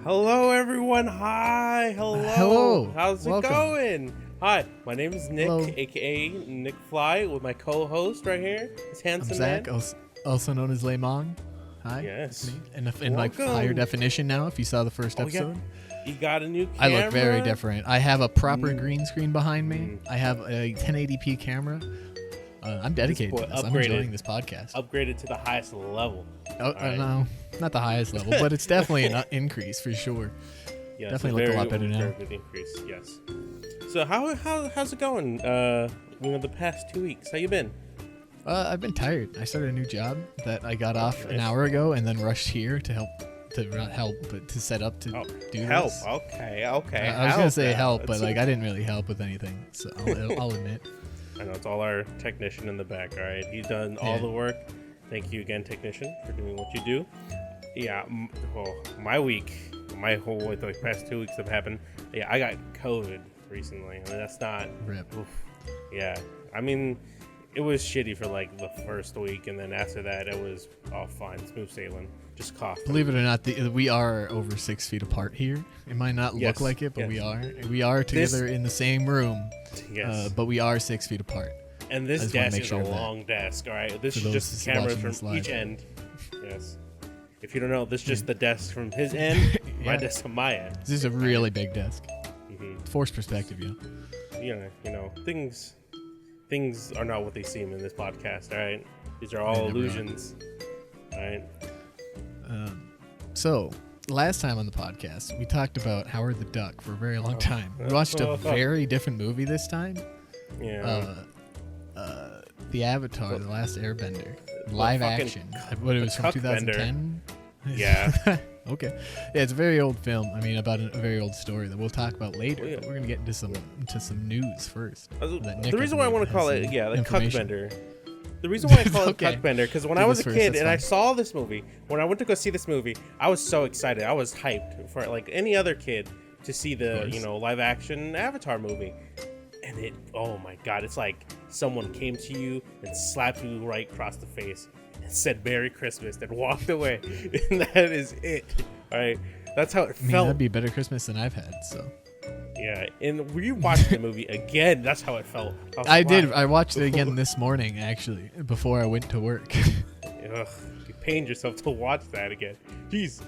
Hello, everyone. Hi. Hello. How's Welcome. it going? Hi. My name is Nick, Hello. aka Nick Fly, with my co-host right here. It's I'm handsome Zach, man. also known as Lemong. Hi. Yes. It's me. And in like Welcome. higher definition now, if you saw the first Oh, yeah. episode. You got a new I camera. look very different. I have a proper Mm. green screen behind me. Mm. I have a 1080p camera. I'm dedicated to boy this. I'm upgraded. enjoying this podcast. Upgraded to the highest level. Right. No, not the highest level, but it's definitely an increase for sure. Yes, Definitely look a lot better now. Very good increase. Yes. So how's it going? The past 2 weeks. How you been? I've been tired. I started a new job that I got off an Nice. hour ago, and then rushed here to help. Not help, but to set up to do help. this. Okay. I was gonna say help, but It's- like I didn't really help with anything, so I'll admit. I know it's all our technician in the back. All right, he's done all Yeah. the work. Thank you again, technician, for doing what you do. Yeah. My whole like past 2 weeks have happened. Yeah, I got COVID recently. I mean, that's not. Rip. Oof. Yeah. I mean, it was shitty for like the first week, and then after that, it was all fine, smooth sailing. Just cough. Believe it or not, we are over 6 feet apart here. It might not Yes, look like it, but yes. we are. We are together in the same room, Yes. but we are 6 feet apart. And I this just wanna desk make is sure a of that. long desk. All right, this For is those just cameras watching this from live. each end. Yes. If you don't know, this is just the desk from his end, my Yeah. desk from my end. This is a really big desk. hmm Forced perspective, you know. You know, things are not what they seem in this podcast. All right, these are all They never are. illusions. All right. So, last time on the podcast, we talked about Howard the Duck for a very long time. We watched a very different movie this time. Yeah. The Avatar, The Last Airbender. Live fucking action. What it was from Cuck Bender. 2010? Yeah. Okay. Yeah, it's a very old film. I mean, about a very old story that we'll talk about later. Oh, yeah. But we're gonna get into some news first. that Nick, The I reason why I believe, want to call has it, some the Cuck information. Bender. The reason why I call Okay. it Cuck Bender, because when Do I was a this first, kid that's and I fine. saw this movie, when I went to go see this movie, I was so excited. I was hyped for like any other kid to see the course. live action Avatar movie. And oh my god, it's like someone came to you and slapped you right across the face and said Merry Christmas, then walked away. And that is it. All right, that's how it I mean, felt. that'd be a better Christmas than I've had. So Yeah, and rewatching the movie again, that's how it felt. was I like, did. wow. I watched it again this morning, actually, before I went to work. Ugh, you pained yourself to watch that again. Jeez.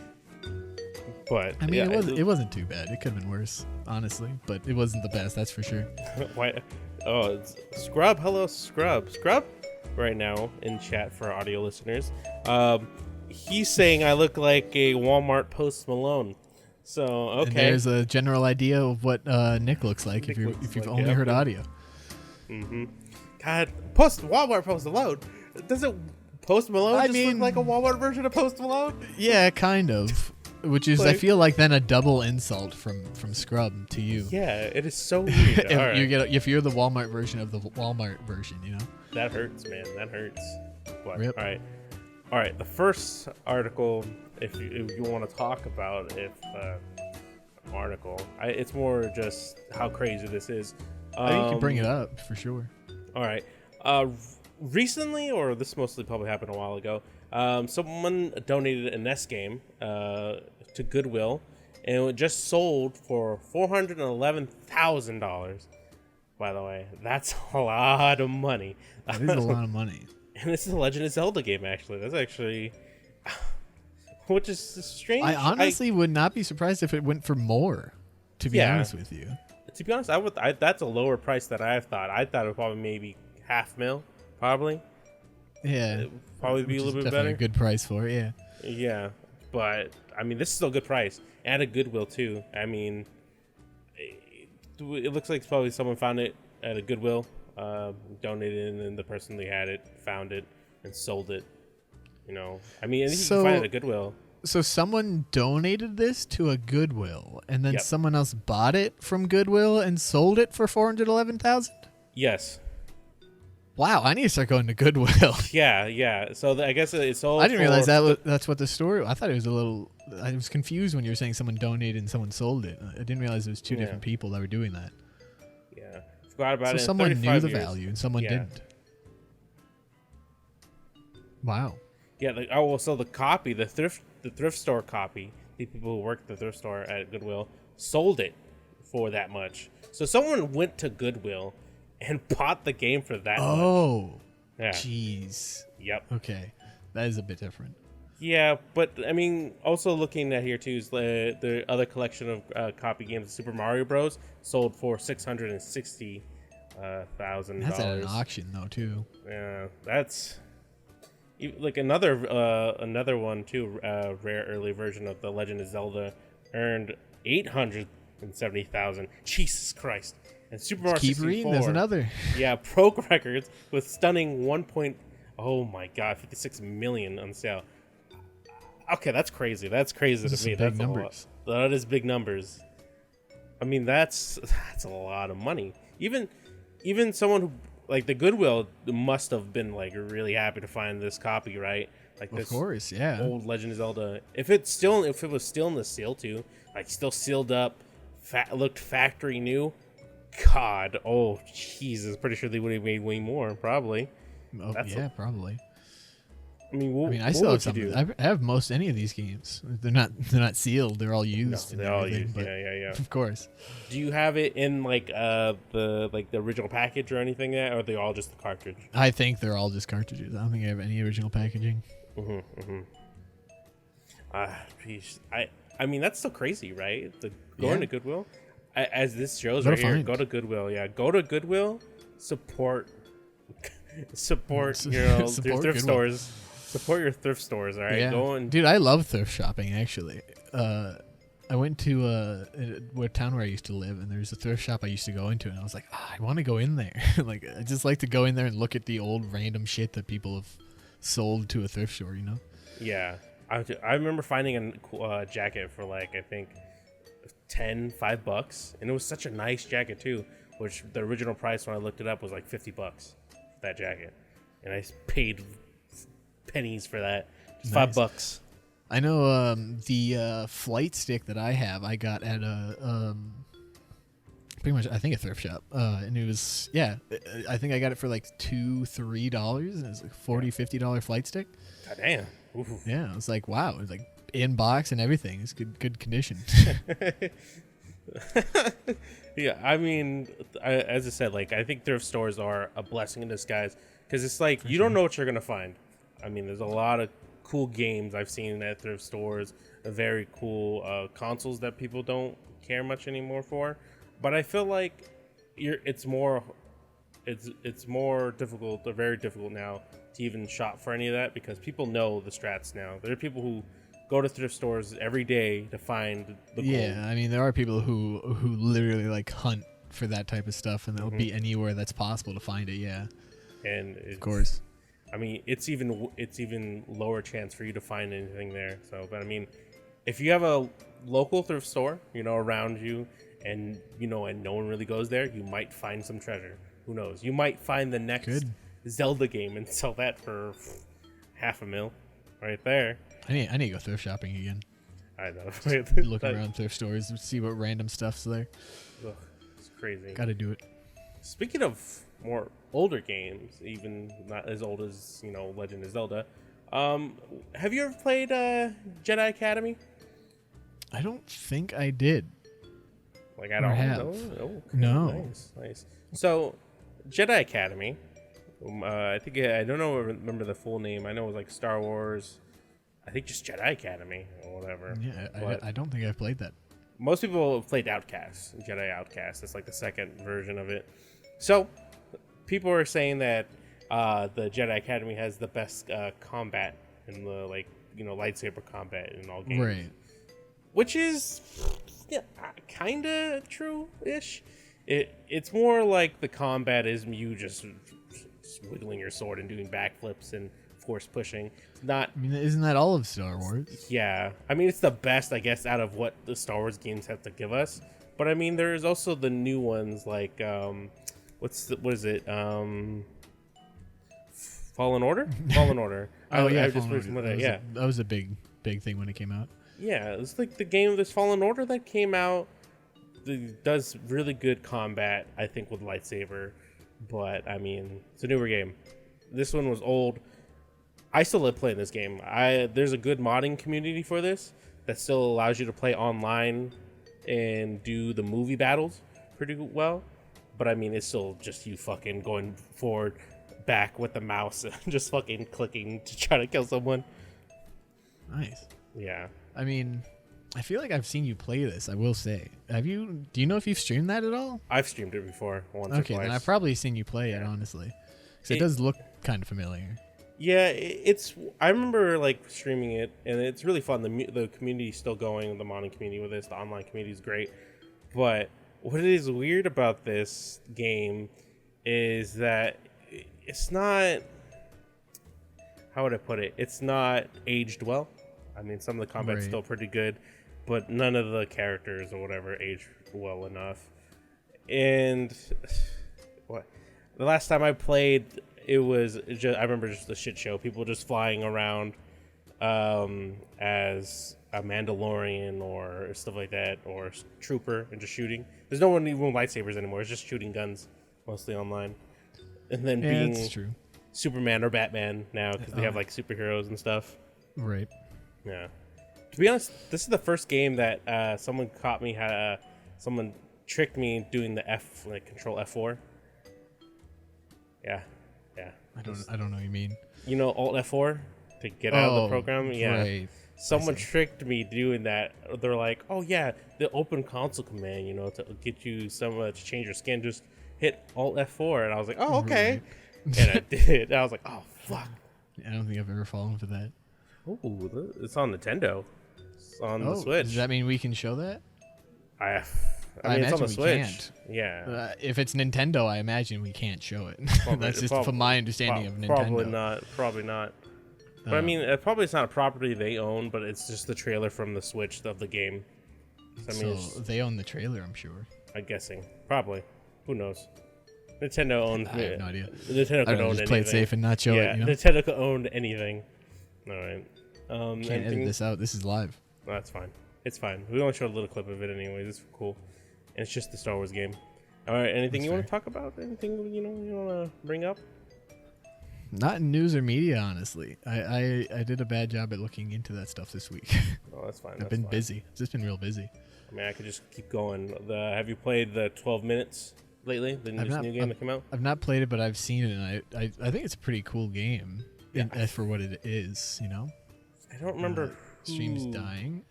But I mean, yeah, it wasn't too bad. It could have been worse, honestly, but it wasn't the best. That's for sure. Why? Oh, it's Scrub. Hello, Scrub. Scrub. Right now in chat for our audio listeners, he's saying I look like a Walmart Post Malone. So And okay. there's a general idea of what Nick looks like Nick if looks you've like, only yeah. heard audio. God, Walmart Post Malone. Doesn't Post Malone I just mean- look like a Walmart version of Post Malone? Yeah, kind of. Which is, I Like- feel like then a double insult from Scrub to you. Yeah, it is so weird. if, All right. if you're the Walmart version of the Walmart version, you know. That hurts, man. That hurts. But, Rip. all right. The first article, if you want to talk about article, it's more just how crazy this is. I think you can bring it up for sure. All right. Recently, or this mostly probably happened a while ago, someone donated a NES game to Goodwill, and it just sold for $411,000. By the way, that's a lot of money. That is a lot of money. And this is a Legend of Zelda game, actually. That's actually, which is strange. I honestly would not be surprised if it went for more. To be Yeah. honest with you. To be honest, that's a lower price than I thought. I thought it would probably maybe $500,000, probably. Yeah. It would probably be a Which is little bit definitely better. a good price for it. Yeah. Yeah, but I mean, this is still a good price and a Goodwill too. I mean, it looks like probably someone found it at a Goodwill, donated, and then the person who had it found it and sold it. You know, I mean, you can find it at Goodwill. So someone donated this to a Goodwill, and then Yep. someone else bought it from Goodwill and sold it for $411,000. Yes. Wow, I need to start going to Goodwill. Yeah. So I guess it's all. I didn't realize that's what the story. I thought it was a little. I was confused when you were saying someone donated and someone sold it. I didn't realize it was two Yeah. different people that were doing that. Yeah, forgot about So it. in someone knew 35 the years. value and someone Yeah. didn't. Wow. Yeah. So the copy, the thrift store copy the people who work at the thrift store at Goodwill sold it for that much. So someone went to Goodwill and bought the game for that much. Oh, Yeah. jeez. Yep. Okay, that is a bit different. Yeah, but I mean, also looking at here too is the other collection of copy games, Super Mario Bros. Sold for $660,000. That's at an auction though too. Yeah, that's like another one too. Rare early version of the Legend of Zelda earned 870,000. Jesus Christ! And Super Mario Keep 64. reading. There's another. Yeah, broke records with stunning 56 million on sale. Okay, that's crazy. That's crazy to me. That's numbers. That is big numbers. I mean, that's a lot of money. Even someone who like the Goodwill must have been like really happy to find this copy, right? Like this, of course, yeah. Old Legend of Zelda. If it was still in the seal too, like still sealed up, looked factory new. God, oh Jesus! Pretty sure they would have made way more, probably. Oh, yeah, probably. I mean, I still have some. I have any of these games. They're not sealed. They're all used. No, they're all used. Yeah. Of course. Do you have it in like the original package or anything yet, or are they all just the cartridge? I think they're all just cartridges. I don't think I have any original packaging. Geez. I mean, that's so crazy, right? Going to Goodwill, as this shows right here. Go to Goodwill. Yeah, go to Goodwill. Support your thrift stores. Support your thrift stores, all right? Yeah. Dude, I love thrift shopping, actually. I went to a town where I used to live, and there's a thrift shop I used to go into, and I was like, I want to go in there. Like, I just like to go in there and look at the old random shit that people have sold to a thrift store, you know? Yeah. I remember finding a jacket for like, I think, $5, and it was such a nice jacket, too, which the original price when I looked it up was like $50 for that jacket. And I paid pennies for that. Just nice. $5. I know the flight stick that I have, I got at a pretty much I think a thrift shop, and it was I think I got it for like $2-3, and it was like $40-50 flight stick. God damn. Ooh. Yeah, I was like, wow, it was like in box and everything. It's good condition. Yeah, I mean, as I said, like I think thrift stores are a blessing in disguise because it's like you don't know what you're gonna find. I mean, there's a lot of cool games I've seen at thrift stores, very cool consoles that people don't care much anymore for. But I feel like it's more difficult, or very difficult now, to even shop for any of that because people know the strats now. There are people who go to thrift stores every day to find the gold. Yeah, I mean, there are people who literally like hunt for that type of stuff, and they'll be anywhere that's possible to find it. Yeah, and of course. I mean, it's even lower chance for you to find anything there. So, but I mean, if you have a local thrift store, around you, and no one really goes there, you might find some treasure. Who knows? You might find the next Zelda game and sell that for $500,000 right there. I need to go thrift shopping again. I know. Look around thrift stores and see what random stuff's there. Ugh, it's crazy. Got to do it. Speaking of more older games, even not as old as Legend of Zelda, have you ever played Jedi Academy? I don't think I did. Like I don't have. know. Oh, okay. No. Nice. So, Jedi Academy. I think I don't remember the full name. I know it was like Star Wars. I think just Jedi Academy or whatever. Yeah, I don't think I've played that. Most people have played Outcast, Jedi Outcast. That's like the second version of it. So, people are saying that the Jedi Academy has the best combat in the lightsaber combat in all games. Right. Which is kind of true-ish. It's more like the combat is you just wiggling your sword and doing backflips and force pushing. Not. I mean, isn't that all of Star Wars? Yeah. I mean, it's the best, I guess, out of what the Star Wars games have to give us. But I mean, there's also the new ones like what is it? Fallen Order? Fallen Order. Oh, yeah, that was a big thing when it came out. Yeah, it's like the game, this Fallen Order that came out, does really good combat, I think, with lightsaber. But, I mean, it's a newer game. This one was old. I still love playing this game. There's a good modding community for this. that still allows you to play online and do the movie battles pretty well. But I mean, it's still just you fucking going forward, back with the mouse and just fucking clicking to try to kill someone. Nice. Yeah. I mean, I feel like I've seen you play this. I will say. Have you? Do you know if you've streamed that at all? I've streamed it before once or twice. Okay, then I've probably seen you play it, honestly. Because it does look kind of familiar. Yeah, it's. I remember like streaming it, and it's really fun. The community's still going. The modding community with this, the online community is great. But what is weird about this game is that it's not. How would I put it? It's not aged well. I mean, some of the combat's still pretty good, but none of the characters or whatever aged well enough. And what? The last time I played, it was just, I remember just the shit show. People just flying around as a Mandalorian or stuff like that, or trooper, and just shooting. There's no one even with lightsabers anymore. It's just shooting guns, mostly online. And then being that's true. Superman or Batman now, because they have like superheroes and stuff. Right. Yeah. To be honest, this is the first game that someone caught me. Someone tricked me doing the control F4. Yeah. I don't know what you mean. You know Alt F4 to get out of the program? Yeah. Right. Someone tricked me doing that. They're like, oh yeah, the open console command, to get you to change your skin, just hit Alt F4. And I was like, oh, okay. Right. And I did. And I was like, oh, fuck. I don't think I've ever fallen for that. Oh, it's on Nintendo. It's on the Switch. Does that mean we can show that? I mean, it's on the Switch. Can't. Yeah. If it's Nintendo, I imagine we can't show it. That's just from my understanding of Nintendo. Probably not. But I mean, probably it's not a property they own, but it's just the trailer from the Switch of the game. So they own the trailer, I'm sure. I'm guessing. Probably. Who knows? Nintendo owned. I have no idea. Nintendo could own anything. Just play it safe and not show it. Nintendo could own anything. All right. Can't edit this out. This is live. No, that's fine. It's fine. We only showed a little clip of it anyways. It's cool. And it's just the Star Wars game. All right. Anything you want to talk about? Anything you want to bring up? Not in news or media, honestly. I did a bad job at looking into that stuff this week. Oh, that's fine. I've been busy. It's just been real busy. I mean, I could just keep going. Have you played the 12 minutes lately? The new game that came out? I've not played it, but I've seen it, and I think it's a pretty cool game. Yeah. As for what it is, I don't remember. Stream's dying.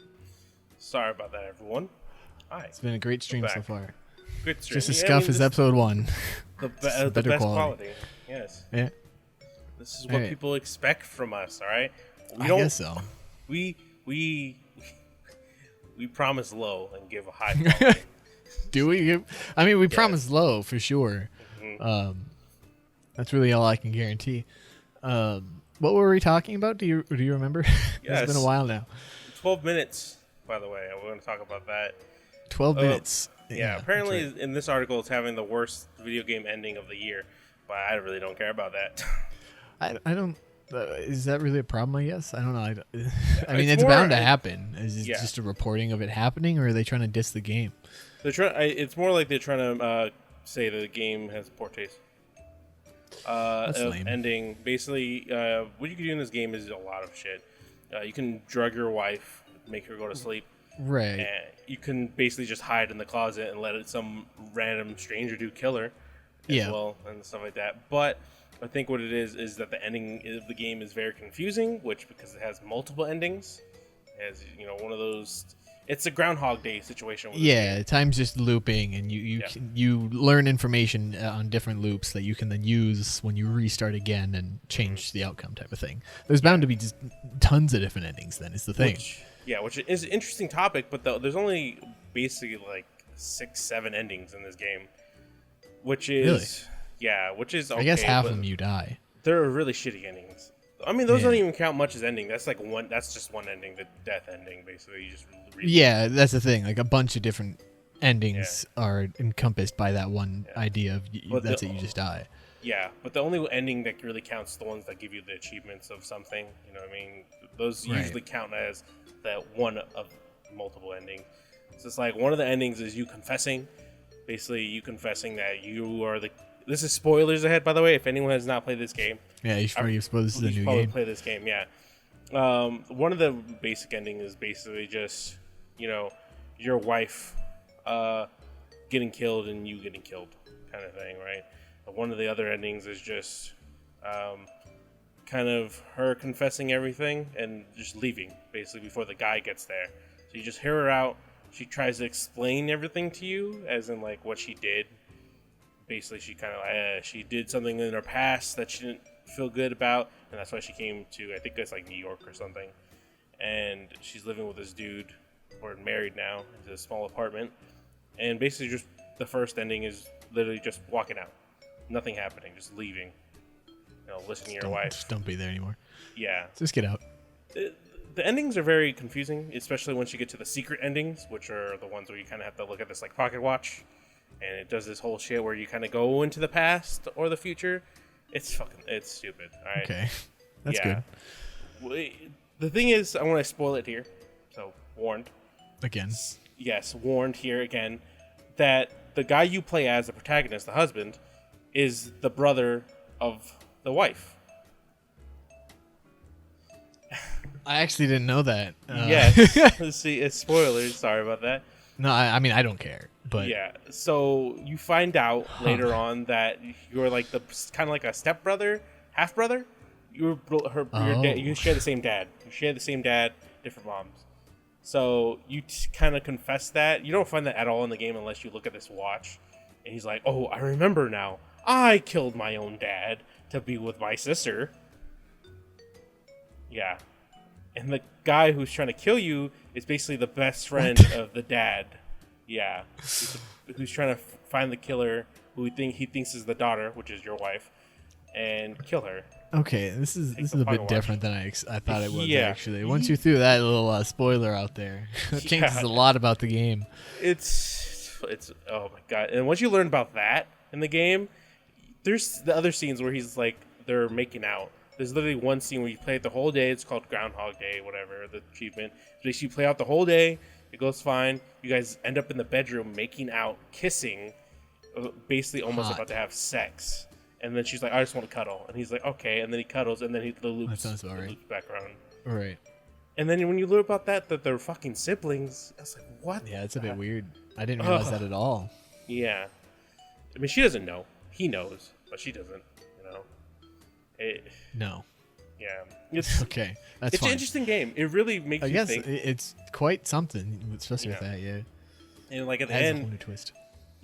Sorry about that, everyone. Hi. It's been a great stream so far. Good stream. Just as scuff as episode 1. The best quality. Yes. Yeah. This is what people expect from us. All right. I guess so. We promise low and give a high quality. Do we? I mean, we promise low for sure. Mm-hmm. That's really all I can guarantee. What were we talking about? Do you remember? Yes. It's been a while now. 12 minutes, by the way. We're going to talk about that. 12 minutes. Yeah. Apparently, in this article, it's having the worst video game ending of the year, but I really don't care about that. I don't. Is that really a problem? I guess I don't know. I mean, it's bound to happen. Is it just a reporting of it happening, or are they trying to diss the game? It's more like they're trying to say that the game has poor taste. Ending. Basically, what you can do in this game is a lot of shit. You can drug your wife, make her go to sleep. Right. And you can basically just hide in the closet and let some random stranger kill her as well, and stuff like that. But I think what it is that the ending of the game is very confusing, because it has multiple endings. It has, one of those. It's a Groundhog Day situation. Time's just looping, and you learn information on different loops that you can then use when you restart again and change the outcome type of thing. There's bound to be just tons of different endings. Then is the thing. Which is an interesting topic, but there's only basically like 6-7 endings in this game, which is okay, I guess half of them you die. They're really shitty endings. I mean, those don't even count much as ending. That's like one. That's just one ending, the death ending. Basically, you just that's the thing. Like a bunch of different endings are encompassed by that one idea of that's it. You just die. Yeah, but the only ending that really counts is the ones that give you the achievements of something. You know what I mean? Those usually count as that one of multiple endings. So it's like one of the endings is you confessing. Basically, you confessing that you are the. This is spoilers ahead, by the way. If anyone has not played this game, you suppose this is a new game. Play this game, yeah. One of the basic endings is basically just, you know, your wife getting killed and you getting killed, kind of thing, right? But one of the other endings is just kind of her confessing everything and just leaving, basically, before the guy gets there. So you just hear her out. She tries to explain everything to you, as in, like, what she did. Basically, she kind of she did something in her past that she didn't feel good about, and that's why she came to, I think it's like New York or something. And she's living with this dude, or married now, in a small apartment. And basically, just the first ending is literally just walking out, nothing happening, just leaving. You know, listening to your wife. Just don't be there anymore. Yeah. Just get out. The endings are very confusing, especially once you get to the secret endings, which are the ones where you kind of have to look at this like pocket watch, and it does this whole shit where you kind of go into the past or the future. It's stupid. All right. Okay, that's good. The thing is, I want to spoil it here, so warned. Again. Yes, warned here again, that the guy you play as, the protagonist, the husband, is the brother of the wife. I actually didn't know that. Yes. See, it's spoilers. Sorry about that. No, I mean, I don't care. But yeah, so you find out later on that you're like the kind of like a stepbrother, half brother. You share the same dad. You share the same dad, different moms. So you kind of confess that. You don't find that at all in the game unless you look at this watch. And he's like, "Oh, I remember now. I killed my own dad to be with my sister." Yeah. And the guy who's trying to kill you is basically the best friend of the dad. Yeah. Who's trying to find the killer who he thinks is the daughter, which is your wife, and kill her. Okay, this is a bit different than I thought it was, actually. Once you you threw that little spoiler out there, it changes a lot about the game. It's oh my god. And once you learn about that in the game, there's the other scenes where he's like, they're making out. There's literally one scene where you play it the whole day. It's called Groundhog Day, whatever, the achievement. But you play out the whole day. It goes fine. You guys end up in the bedroom making out, kissing, basically almost about to have sex. And then she's like, I just want to cuddle. And he's like, okay. And then he cuddles, and then the loops back around. Right. And then when you learn about that they're fucking siblings, I was like, what? Yeah, it's a bit weird. I didn't realize that at all. Yeah. I mean, she doesn't know. He knows, but she doesn't, you know? No. Yeah. It's okay. That's It's fine. an interesting game. It really makes you think. It's quite something, especially with that, yeah. And like at the It has end, a whole new twist.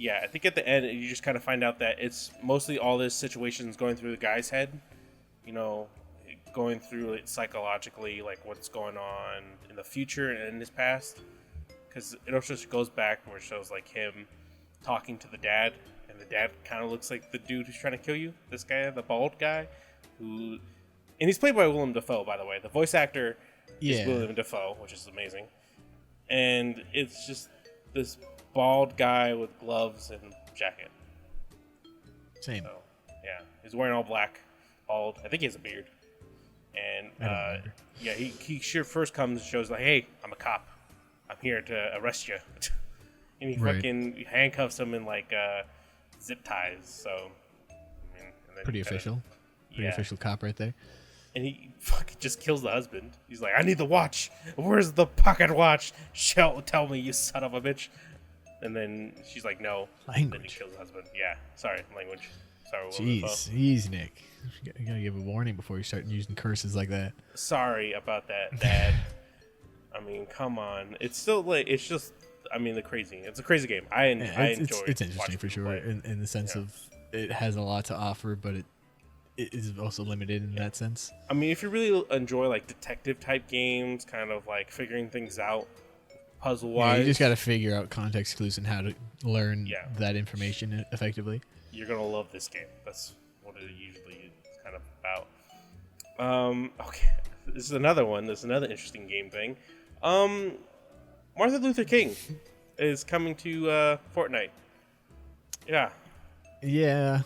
yeah, I think at the end you just kind of find out that it's mostly all this situations going through the guy's head, you know, going through it psychologically, like what's going on in the future and in his past, because it also just goes back where it shows like him talking to the dad, and the dad kind of looks like the dude who's trying to kill you. This guy, the bald guy, and he's played by Willem Dafoe, by the way. The voice actor is Willem Dafoe, which is amazing, and it's just this bald guy with gloves and jacket. Same. So, yeah, he's wearing all black, bald. I think he has a beard. And yeah, he sure first comes and shows like, hey, I'm a cop. I'm here to arrest you. And he fucking handcuffs him in like zip ties. So, I mean, and then pretty official. Pretty official cop right there. And he fucking just kills the husband. He's like, I need the watch. Where's the pocket watch? Tell me, you son of a bitch. And then she's like, no. Language. And then he kills the husband. Yeah, sorry, language. Sorry, Jeez, Nick. You gotta give a warning before you start using curses like that. Sorry about that, Dad. I mean, come on. It's still like, it's just, I mean, it's a crazy game. I enjoy it. It's interesting for sure in the sense of it has a lot to offer, but it is also limited in that sense. I mean, if you really enjoy like detective type games, kind of like figuring things out puzzle wise, you just got to figure out context clues and how to learn that information effectively. You're gonna love this game. That's what it usually is kind of about. Okay, this is another one. This is another interesting game thing. Martin Luther King is coming to Fortnite. Yeah. Yeah.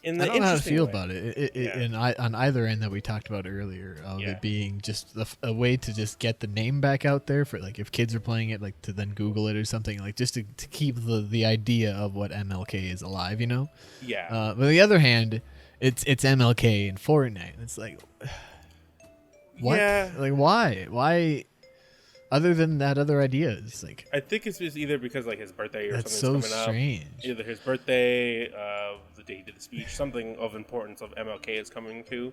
I don't know how to feel about it. On either end that we talked about earlier, of it being just a way to just get the name back out there for like if kids are playing it, like to then Google it or something, like just to keep the idea of what MLK is alive, you know? Yeah. But on the other hand, it's MLK in Fortnite. It's like, What? Yeah. Like, why? Other than that other idea, it's like, I think it's just either because like his birthday or that's something's so coming strange. up. Either his birthday, the day he did the speech, something of importance of MLK is coming to,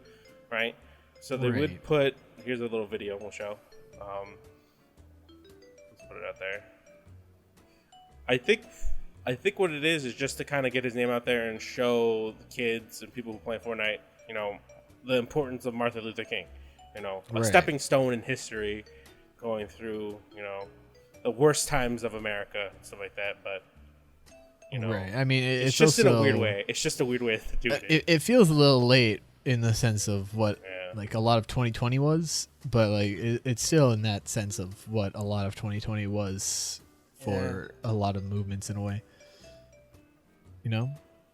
right? So they would put. Here's a little video we'll show. Let's put it out there. I think what it is just to kind of get his name out there and show the kids and people who play Fortnite, you know, the importance of Martin Luther King. You know, a stepping stone in history, going through, you know, the worst times of America and stuff like that. But you know, I mean, it's just also, in a weird way. It's just a weird way to do it. It feels a little late in the sense of what like a lot of 2020 was, but like it's still in that sense of what a lot of 2020 was for a lot of movements in a way. You know?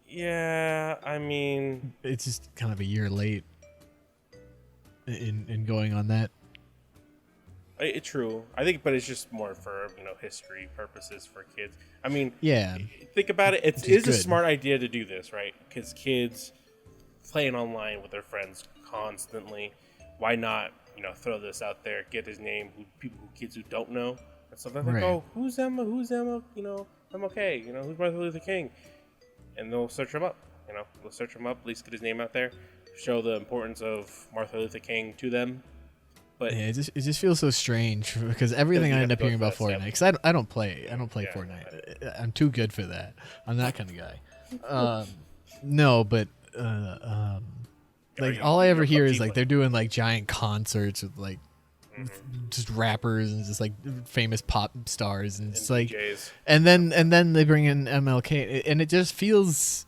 Yeah, I mean, it's just kind of a year late in going on that. It's true. I think, but it's just more for, you know, history purposes for kids. I mean, think about it. It is a smart idea to do this, right? Because kids playing online with their friends constantly. Why not, you know, throw this out there, get his name, kids who don't know, and stuff like, oh, who's Emma, you know, I'm okay, you know, who's Martin Luther King, and they'll search him up, you know, they'll search him up, at least get his name out there, show the importance of Martin Luther King to them. But yeah, it just feels so strange because everything I end up hearing about Fortnite, because I don't play Fortnite. I'm too good for that. I'm that kind of guy. No, but like all I ever hear is like they're doing like giant concerts with like just rappers and just like famous pop stars and it's like DJs. and then they bring in MLK and it just feels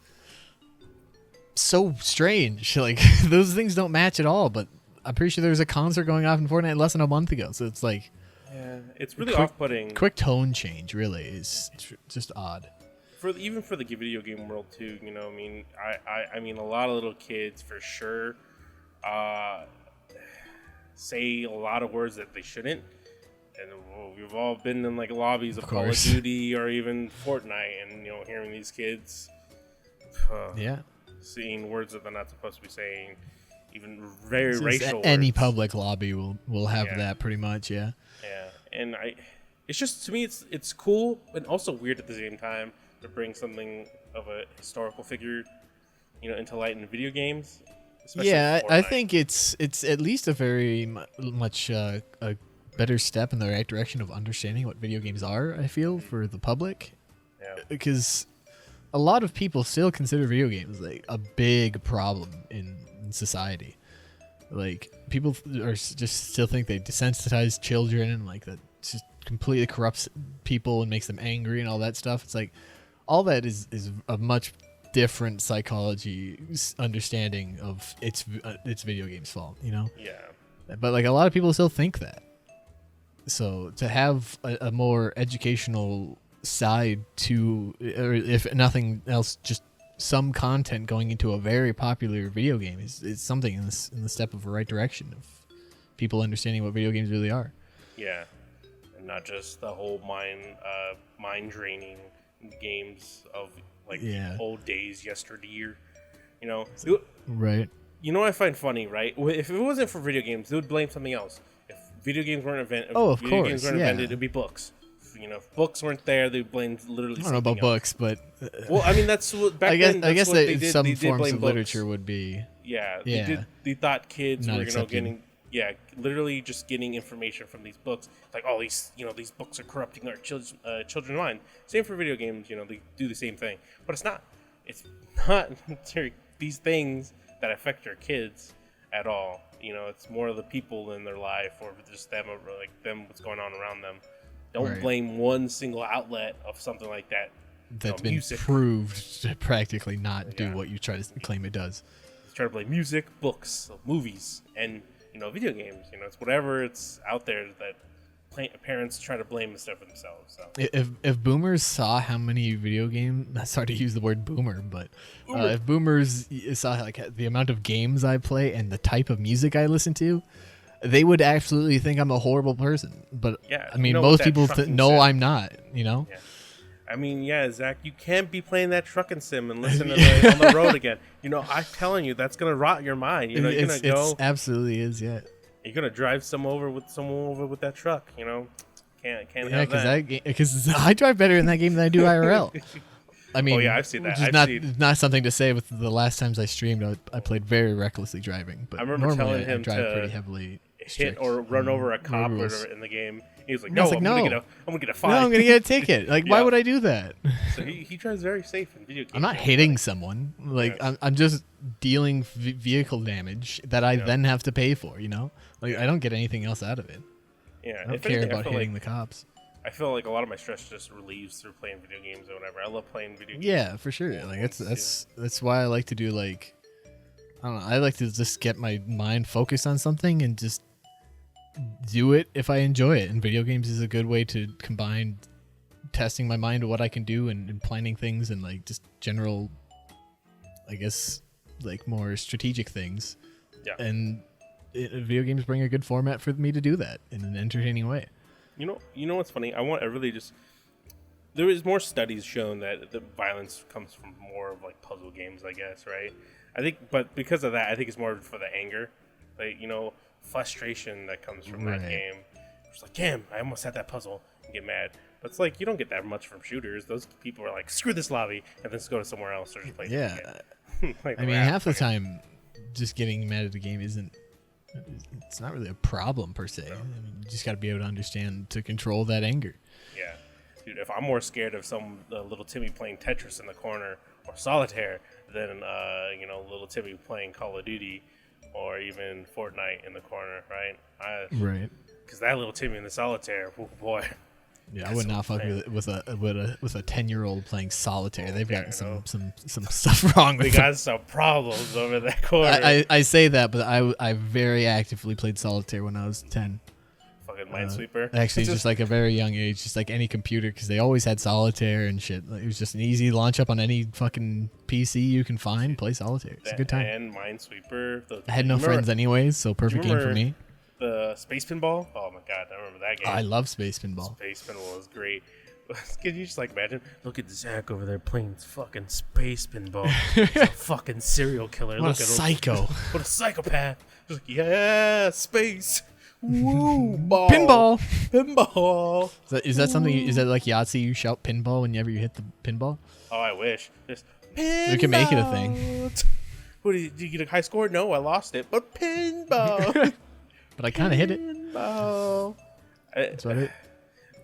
so strange. Like those things don't match at all, but I'm pretty sure there was a concert going off in Fortnite less than a month ago, so it's like it's really off-putting. Quick tone change really is just odd. Even for the video game world too, you know, I mean, a lot of little kids for sure say a lot of words that they shouldn't, and we've all been in like lobbies of Call of Duty or even Fortnite, and you know, hearing these kids, seeing words that they're not supposed to be saying, even very racial. Any words. Public lobby will have that pretty much, and it's just, to me, it's cool and also weird at the same time to bring something of a historical figure, you know, into light in video games. I think it's at least a very much a better step in the right direction of understanding what video games are, I feel, for the public. Yeah. Because a lot of people still consider video games like a big problem in society. Like people are just still think they desensitize children and like that just completely corrupts people and makes them angry and all that stuff. It's like all that is a much different psychology understanding of it's video games' fault, you know? Yeah. But like a lot of people still think that. So to have a more educational side to, or if nothing else, just some content going into a very popular video game is something in the step of the right direction of people understanding what video games really are. Yeah. And not just the whole mind draining games of like old days, yesteryear, you know. Right. You know what I find funny, right? If it wasn't for video games, they would blame something else. If video games weren't invented, it'd be books. You know, if books weren't there, they would blame literally. I don't know about books, but well, I mean, that's what back then. I guess that some forms of books. Literature would be. Yeah. They thought kids not were, accepted. getting. Yeah, literally just getting information from these books. Like, oh, these books are corrupting our children's mind. Same for video games. You know, they do the same thing, but it's not. It's not these things that affect your kids at all. You know, it's more of the people in their life or just them, or like them, what's going on around them. Don't blame one single outlet of something like that. That's been proved to practically not do what you try to claim it does. Try to blame music, books, movies, and video games. You know, it's whatever it's out there that parents try to blame the stuff for themselves. So. If boomers saw how many video games, sorry to use the word boomer, but if boomers saw like the amount of games I play and the type of music I listen to, they would absolutely think I'm a horrible person. But I mean, most people know I'm not. You know. Yeah. I mean, Zach, you can't be playing that trucking sim and listen to on the road again. You know, I'm telling you, that's gonna rot your mind. You know, you're gonna go. It absolutely is, yeah. You're gonna drive someone over with that truck, you know? Can't Yeah, have that. because I drive better in that game than I do IRL. I mean, Oh yeah, I've seen that. Which is not something to say. With the last times I streamed, I played very recklessly driving. But I remember normally telling him I drive to pretty heavily hit or run over a cop or rules. whatever in the game. He was like, And I "No, was like, I'm gonna get a fine." No, I'm gonna get a ticket. Like, why Yeah. would I do that? So he drives very safe in video games. I'm not hitting someone. Like, Yes. I'm just dealing vehicle damage that I then have to pay for. You know, like I don't get anything else out of it. Yeah, I don't if care anything, I about feel hitting like, the cops. I feel like a lot of my stress just relieves through playing video games or whatever. I love playing video games. Yeah, for sure. Like that's why I like to do like, I don't know. I like to just get my mind focused on something and just do it if I enjoy it. And video games is a good way to combine testing my mind to what I can do and planning things and like just general, I guess, like more strategic things. Yeah. And video games bring a good format for me to do that in an entertaining way. You know what's funny? There is more studies shown that the violence comes from more of like puzzle games, I guess, right? I think, but because of that, I think it's more for the anger, like, you know, frustration that comes from that game. It's like, damn, I almost had that puzzle and get mad. But it's like, you don't get that much from shooters. Those people are like, screw this lobby, and then just go to somewhere else or just play. Yeah. Like, I mean, half the time, just getting mad at the game it's not really a problem per se. I mean, you just got to be able to understand to control that anger. Yeah. Dude, if I'm more scared of some little Timmy playing Tetris in the corner or Solitaire than, little Timmy playing Call of Duty or even Fortnite in the corner, right? Right. Because that little Timmy in the Solitaire, oh boy. Yeah, I would not fuck with a 10-year-old playing Solitaire. They've got some stuff wrong with They them. got some problems over that corner. I say that, but I very actively played Solitaire when I was 10. Fucking Minesweeper. Actually, just like a very young age, just like any computer, because they always had Solitaire and shit. Like, it was just an easy launch up on any fucking PC you can find. Play Solitaire. It's a good time. And Minesweeper. I had no friends anyways, so perfect game for me. The Space Pinball? Oh my god, I remember that game. I love Space Pinball. Space Pinball was great. Can you just like imagine? Look at Zach over there playing fucking Space Pinball. He's a fucking serial killer. What Look a at psycho. him. What a psychopath. Just like, yeah, space. Woo, ball. Pinball. Pinball. Is that something? Is that like Yahtzee? You shout pinball whenever you hit the pinball? Oh, I wish. Just pinball. We can make it a thing. What did you get a high score? No, I lost it. But pinball. But I kind of hit it. Pinball. That's about it.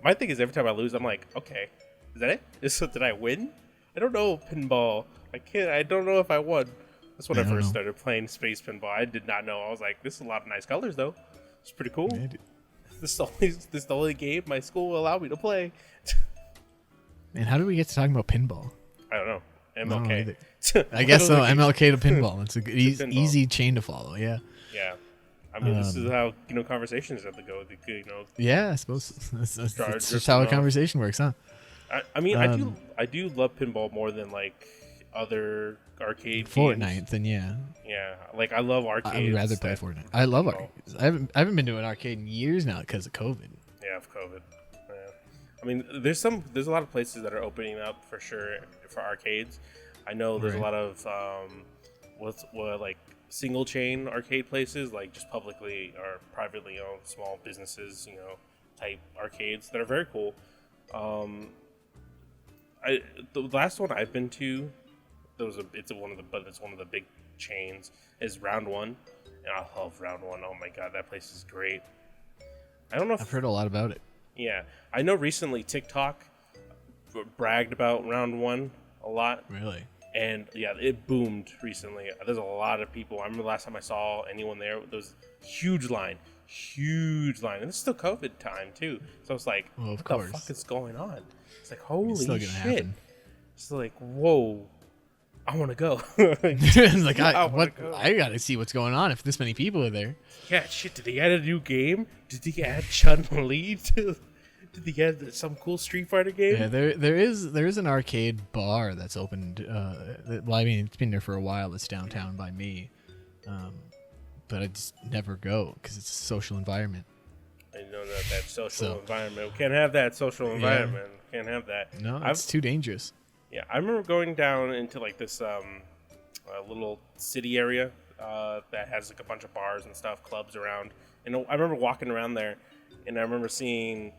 My thing is every time I lose, I'm like, okay, is that it? Did I win? I don't know pinball. I don't know if I won. That's when I first started playing Space Pinball. I did not know. I was like, this is a lot of nice colors though. It's pretty cool. Yeah, This is the only game my school will allow me to play. Man, how did we get to talking about pinball? I don't know. I don't know MLK. either. I guess so. MLK to pinball. It's a good, easy chain to follow. Yeah. Yeah. I mean, this is how conversations have to go. Yeah, I suppose that's just how a off. conversation works, huh? I mean, I do love pinball more than like other arcade Fortnite, games. then yeah. Yeah, like I love arcades. I would rather play Fortnite. I love arcades. I haven't been to an arcade in years now because of COVID. Yeah, of COVID. Yeah. I mean, there's a lot of places that are opening up for sure for arcades. I know there's a lot of like single chain arcade places, like just publicly or privately owned small businesses, type arcades that are very cool. The last one I've been to, it's one of the big chains, is Round One, and I love Round One. Oh my god, that place is great. I don't know if I've heard a lot about it. Yeah, I know recently TikTok bragged about Round One a lot. Really? And yeah, it boomed recently. There's a lot of people. I remember the last time I saw anyone there was huge line, and it's still COVID time too. So it's like, well, what the fuck is going on? It's like, holy shit! Happen. It's like, whoa, I want to go. It's like, I gotta see what's going on if this many people are there. Yeah, shit. Did they add a new game? Did they add Chun-Li to? Did they get some cool Street Fighter game? Yeah, there is an arcade bar that's opened. Well, I mean, it's been there for a while. It's downtown by me, but I just never go because it's a social environment. I know that social environment. We can't have that social environment. We can't have that. No, it's too dangerous. Yeah, I remember going down into like this little city area that has like a bunch of bars and stuff, clubs around, And I remember walking around there, and I remember seeing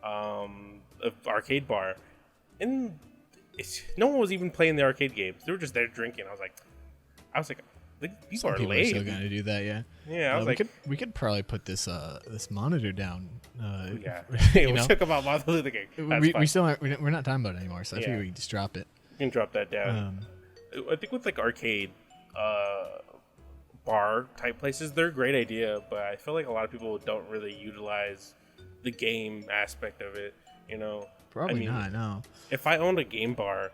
an arcade bar, and no one was even playing the arcade games. They were just there drinking. I was like, these Some are people are late. still gonna do that, yeah. Yeah, I was we could probably put this this monitor down. yeah. You We know? talk about Martin Luther King. We still aren't. We're not talking about it anymore, so I figure we can just drop it. You can drop that down. I think with like arcade bar type places, they're a great idea, but I feel like a lot of people don't really utilize the game aspect of it. You know, Probably not. No. If I owned a game bar,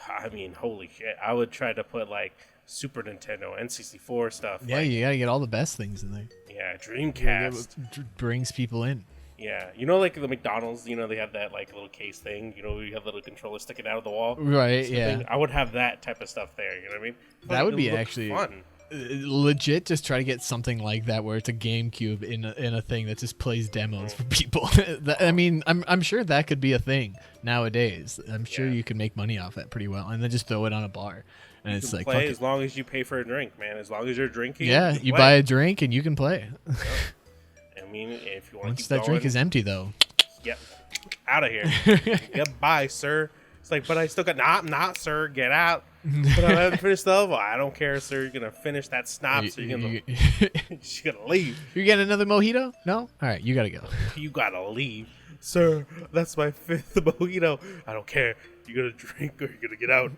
I mean, holy shit, I would try to put like Super Nintendo, N64 stuff. Yeah, like, you gotta get all the best things in there. yeah, Dreamcast. Brings people in. Yeah, you know, like the McDonald's, you know, they have that like little case thing. You know, you have the little controller sticking out of the wall. Right. Yeah. I would have that type of stuff there. You know what I mean? That would be actually fun. Legit. Just try to get something like that where it's a GameCube in a thing that just plays demos for people. I mean, I'm sure that could be a thing nowadays. I'm sure you can make money off it pretty well, and then just throw it on a bar. And you it's can like play as long as you pay for a drink, man. As long as you're drinking. Yeah, you play. buy a drink and you can play. I mean, if you want Once to keep that going, drink is empty, though. Yep, out of here. Goodbye, sir. It's like, but I still got not, sir. Get out. But I haven't finished the level. I don't care, sir. You're gonna finish that snap, so you're gonna leave. You get another mojito? No. All right, you gotta go. You gotta leave, sir. That's my 5th mojito. I don't care. You gotta drink or you're gonna get out.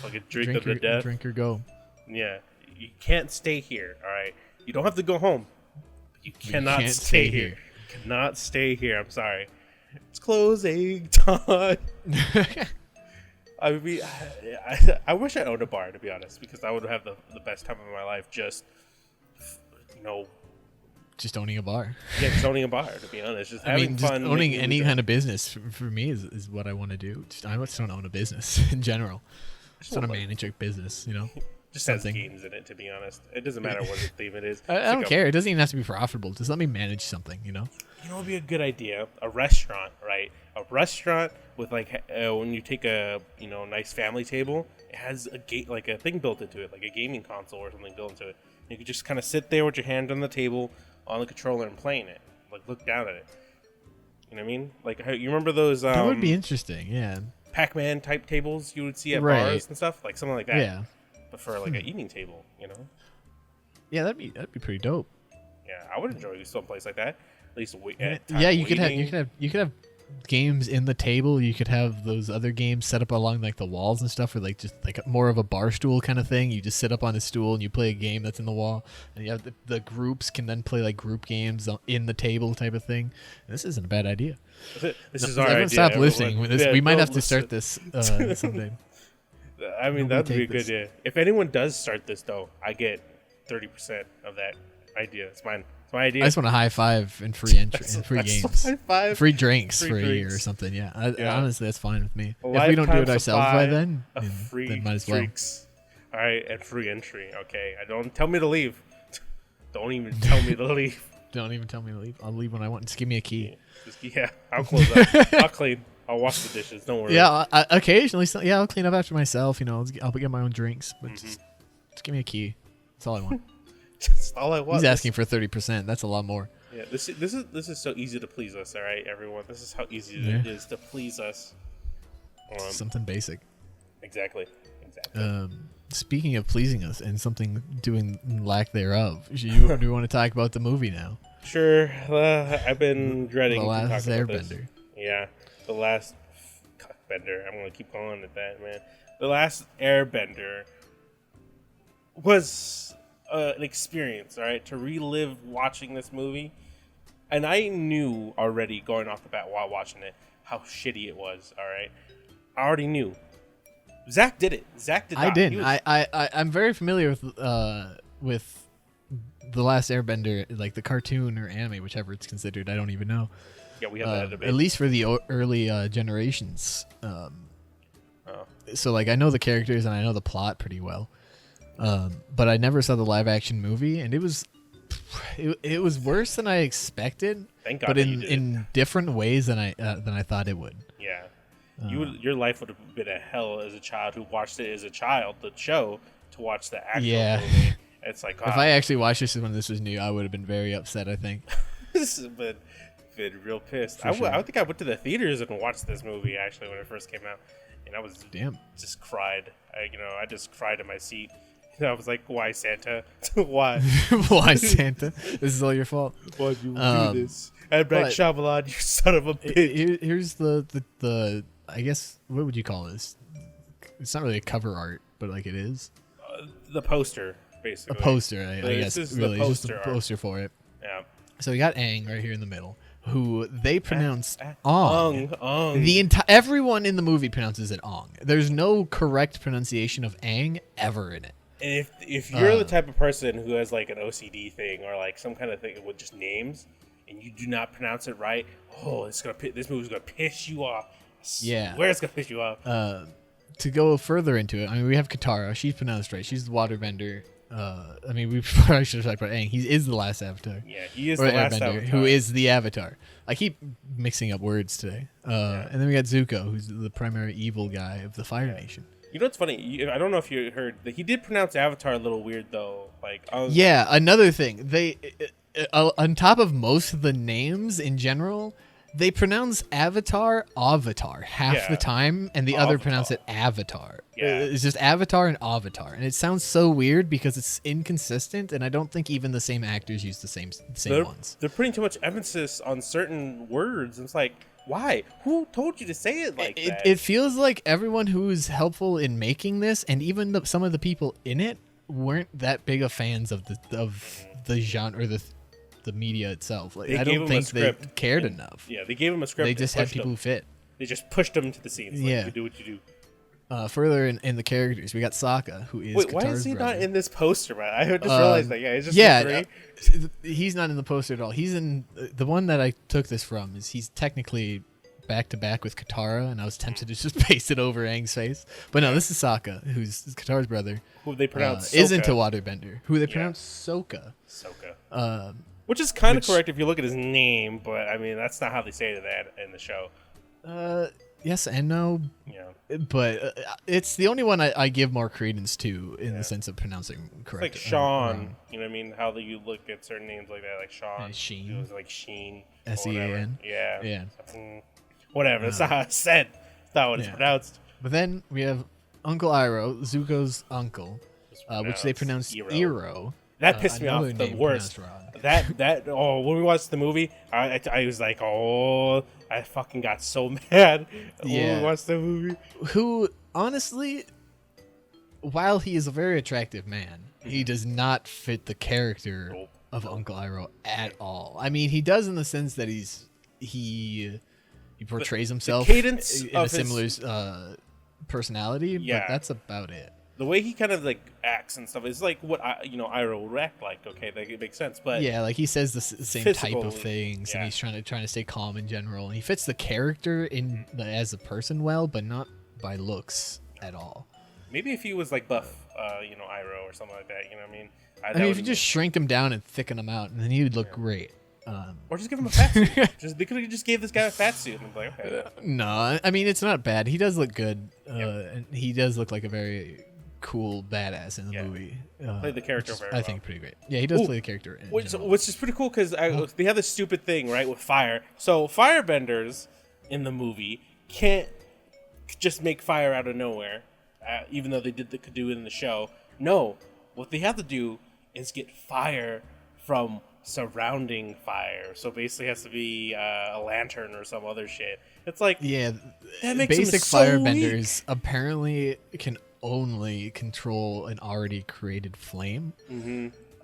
Fucking drink them to death. Drink or go. Yeah, you can't stay here. All right, you don't have to go home. But you cannot stay here. You cannot stay here. I'm sorry. It's closing time. I mean, I wish I owned a bar, to be honest, because I would have the best time of my life just, you know, just owning a bar. Yeah, just owning a bar, to be honest. Just having just fun. Owning any kind of business for me is what I want to do. I just want to own a business in general. I just want to manage a business, you know? Just has games in it, to be honest. It doesn't matter what the theme it is. I don't care. It doesn't even have to be profitable. Just let me manage something, you know? You know what would be a good idea? A restaurant, right? A restaurant with like when you take a nice family table, it has like a thing built into it, like a gaming console or something built into it. You could just kind of sit there with your hand on the table, on the controller, and playing it. Like look down at it. You know what I mean? Like you remember those? That would be interesting. Yeah. Pac-Man type tables you would see at bars and stuff, like something like that. Yeah. But for like an eating table, you know. Yeah, that'd be pretty dope. Yeah, I would enjoy some place like that. At least you could have games in the table. You could have those other games set up along like the walls and stuff, or like just like more of a bar stool kind of thing. You just sit up on a stool and you play a game that's in the wall, and you have the groups can then play like group games in the table type of thing. And this isn't a bad idea. This is our idea. Stop listening. We might have to start this someday. I mean, that'd be a good idea. If anyone does start this, though, I get 30% of that idea. It's mine. It's my idea. I just want a high five and free entry and free games. High five. Free drinks for a year or something. Yeah. Honestly, that's fine with me. If we don't do it ourselves by then might as well. All right, and free entry. Okay. Don't tell me to leave. Don't even tell me to leave. Don't even tell me to leave. I'll leave when I want. Just give me a key. Yeah, I'll close up. I'll clean. I'll wash the dishes. Don't worry. Yeah, occasionally. I'll clean up after myself. You know, I'll get my own drinks, but just give me a key. That's all I want. That's all I want. He's asking for 30%. That's a lot more. Yeah, this is so easy to please us. All right, everyone. This is how easy it is to please us. Something basic. Exactly. Speaking of pleasing us and something doing lack thereoff, do you want to talk about the movie now? Sure. I've been dreading The Last to talk about Airbender. This. Yeah, The Last Bender. I'm going to keep calling it that, man. The Last Airbender was an experience, all right, to relive watching this movie. And I knew already going off the bat while watching it how shitty it was, all right? I already knew. Zach did it. Zach did not. I didn't. I'm very familiar with The Last Airbender, like the cartoon or anime, whichever it's considered. I don't even know. Yeah, we have that debate. At least for the early generations. So, like, I know the characters and I know the plot pretty well. But I never saw the live action movie, and it was worse than I expected. Thank God but that you did. in different ways than I thought it would. Yeah. Your life would have been a hell as a child who watched it as a child, the show, to watch the actual movie. It's like If I actually watched this when this was new, I would have been very upset, I think. this has been real pissed. I think I went to the theaters and watched this movie actually when it first came out, and I was just cried. I just cried in my seat. I was like, "Why Santa? Why? Why Santa? This is all your fault. Why'd you do this?" And Night Shyamalan, you son of a bitch. Here's the I guess, what would you call this? It's not really a cover art, but like it is. The poster, basically. A poster, I guess. Really, it's just a poster for it. Yeah. So we got Aang right here in the middle, who they pronounced Ong. Ong. Everyone in the movie pronounces it Ong. There's no correct pronunciation of Aang ever in it. And if you're the type of person who has like an OCD thing or like some kind of thing with just names, and you do not pronounce it right, this movie's gonna piss you off. Yeah. Where it's gonna piss you off. To go further into it, I mean, we have Katara. She's pronounced right. She's the waterbender. I mean, we probably should have talked about Aang. He is the last Avatar. Yeah, he is the last Avatar. Who is the Avatar. I keep mixing up words today. And then we got Zuko, who's the primary evil guy of the Fire Nation. You know what's funny? I don't know if you heard that he did pronounce Avatar a little weird though. Yeah, another thing. They on top of most of the names in general, they pronounce Avatar half the time, and the other pronounce it Avatar. Yeah. It's just Avatar and Avatar, and it sounds so weird because it's inconsistent, and I don't think even the same actors use the same ones. They're putting too much emphasis on certain words. It's like, why? Who told you to say it like that? It feels like everyone who's helpful in making this, and even some of the people in it, weren't that big of fans of the genre or the media itself. Like, I don't think they cared enough. Yeah, they gave him a script. They just had people who fit. They just pushed them into the scenes. Like, you do what you do. Further in the characters, we got Sokka, who is Wait, Katara's why is he brother. not in this poster, man? I just realized that. Yeah, he's just he's not in the poster at all. He's in the one that I took this from. He's technically back to back with Katara, and I was tempted to just paste it over Aang's face, but no, this is Sokka, who's Katara's brother, who they pronounce isn't a waterbender, who they pronounce Sokka. Which is kind of correct if you look at his name, but I mean that's not how they say that in the show. Yes and no. Yeah. But it's the only one I give more credence to in the sense of pronouncing correct. It's like Sean, you know what I mean? How you look at certain names like that, like Sean. Sheen. It was like Sheen. Sean. Yeah. Whatever. That's not how it's said. That's not what it's pronounced. But then we have Uncle Iroh, Zuko's uncle, which they pronounce Iroh. That pissed me off the worst. When we watched the movie, I was like, I fucking got so mad when we watched the movie. Who, honestly, while he is a very attractive man, he does not fit the character of Uncle Iroh at all. I mean, he does in the sense that he portrays himself in a similar personality, but that's about it. The way he kind of like acts and stuff is like what Iroh would act like. Okay, that it makes sense. But yeah, like he says the same type of things, and he's trying to stay calm in general. And he fits the character as a person well, but not by looks at all. Maybe if he was like buff, Iroh or something like that. You know what I mean? I mean, if you just shrink him down and thicken him out, and then he would look great. Or just give him a fat suit. They could have just gave this guy a fat suit. And like, okay. No, I mean it's not bad. He does look good, and he does look like a very cool badass in the movie. Played the character very well. I think pretty great. Yeah, he does play the character. Which is pretty cool because they have this stupid thing, right, with fire. So firebenders in the movie can't just make fire out of nowhere, even though could do it in the show. No, what they have to do is get fire from surrounding fire. So basically it has to be a lantern or some other shit. It's like, that makes basic so firebenders weak. Apparently can only control an already created flame.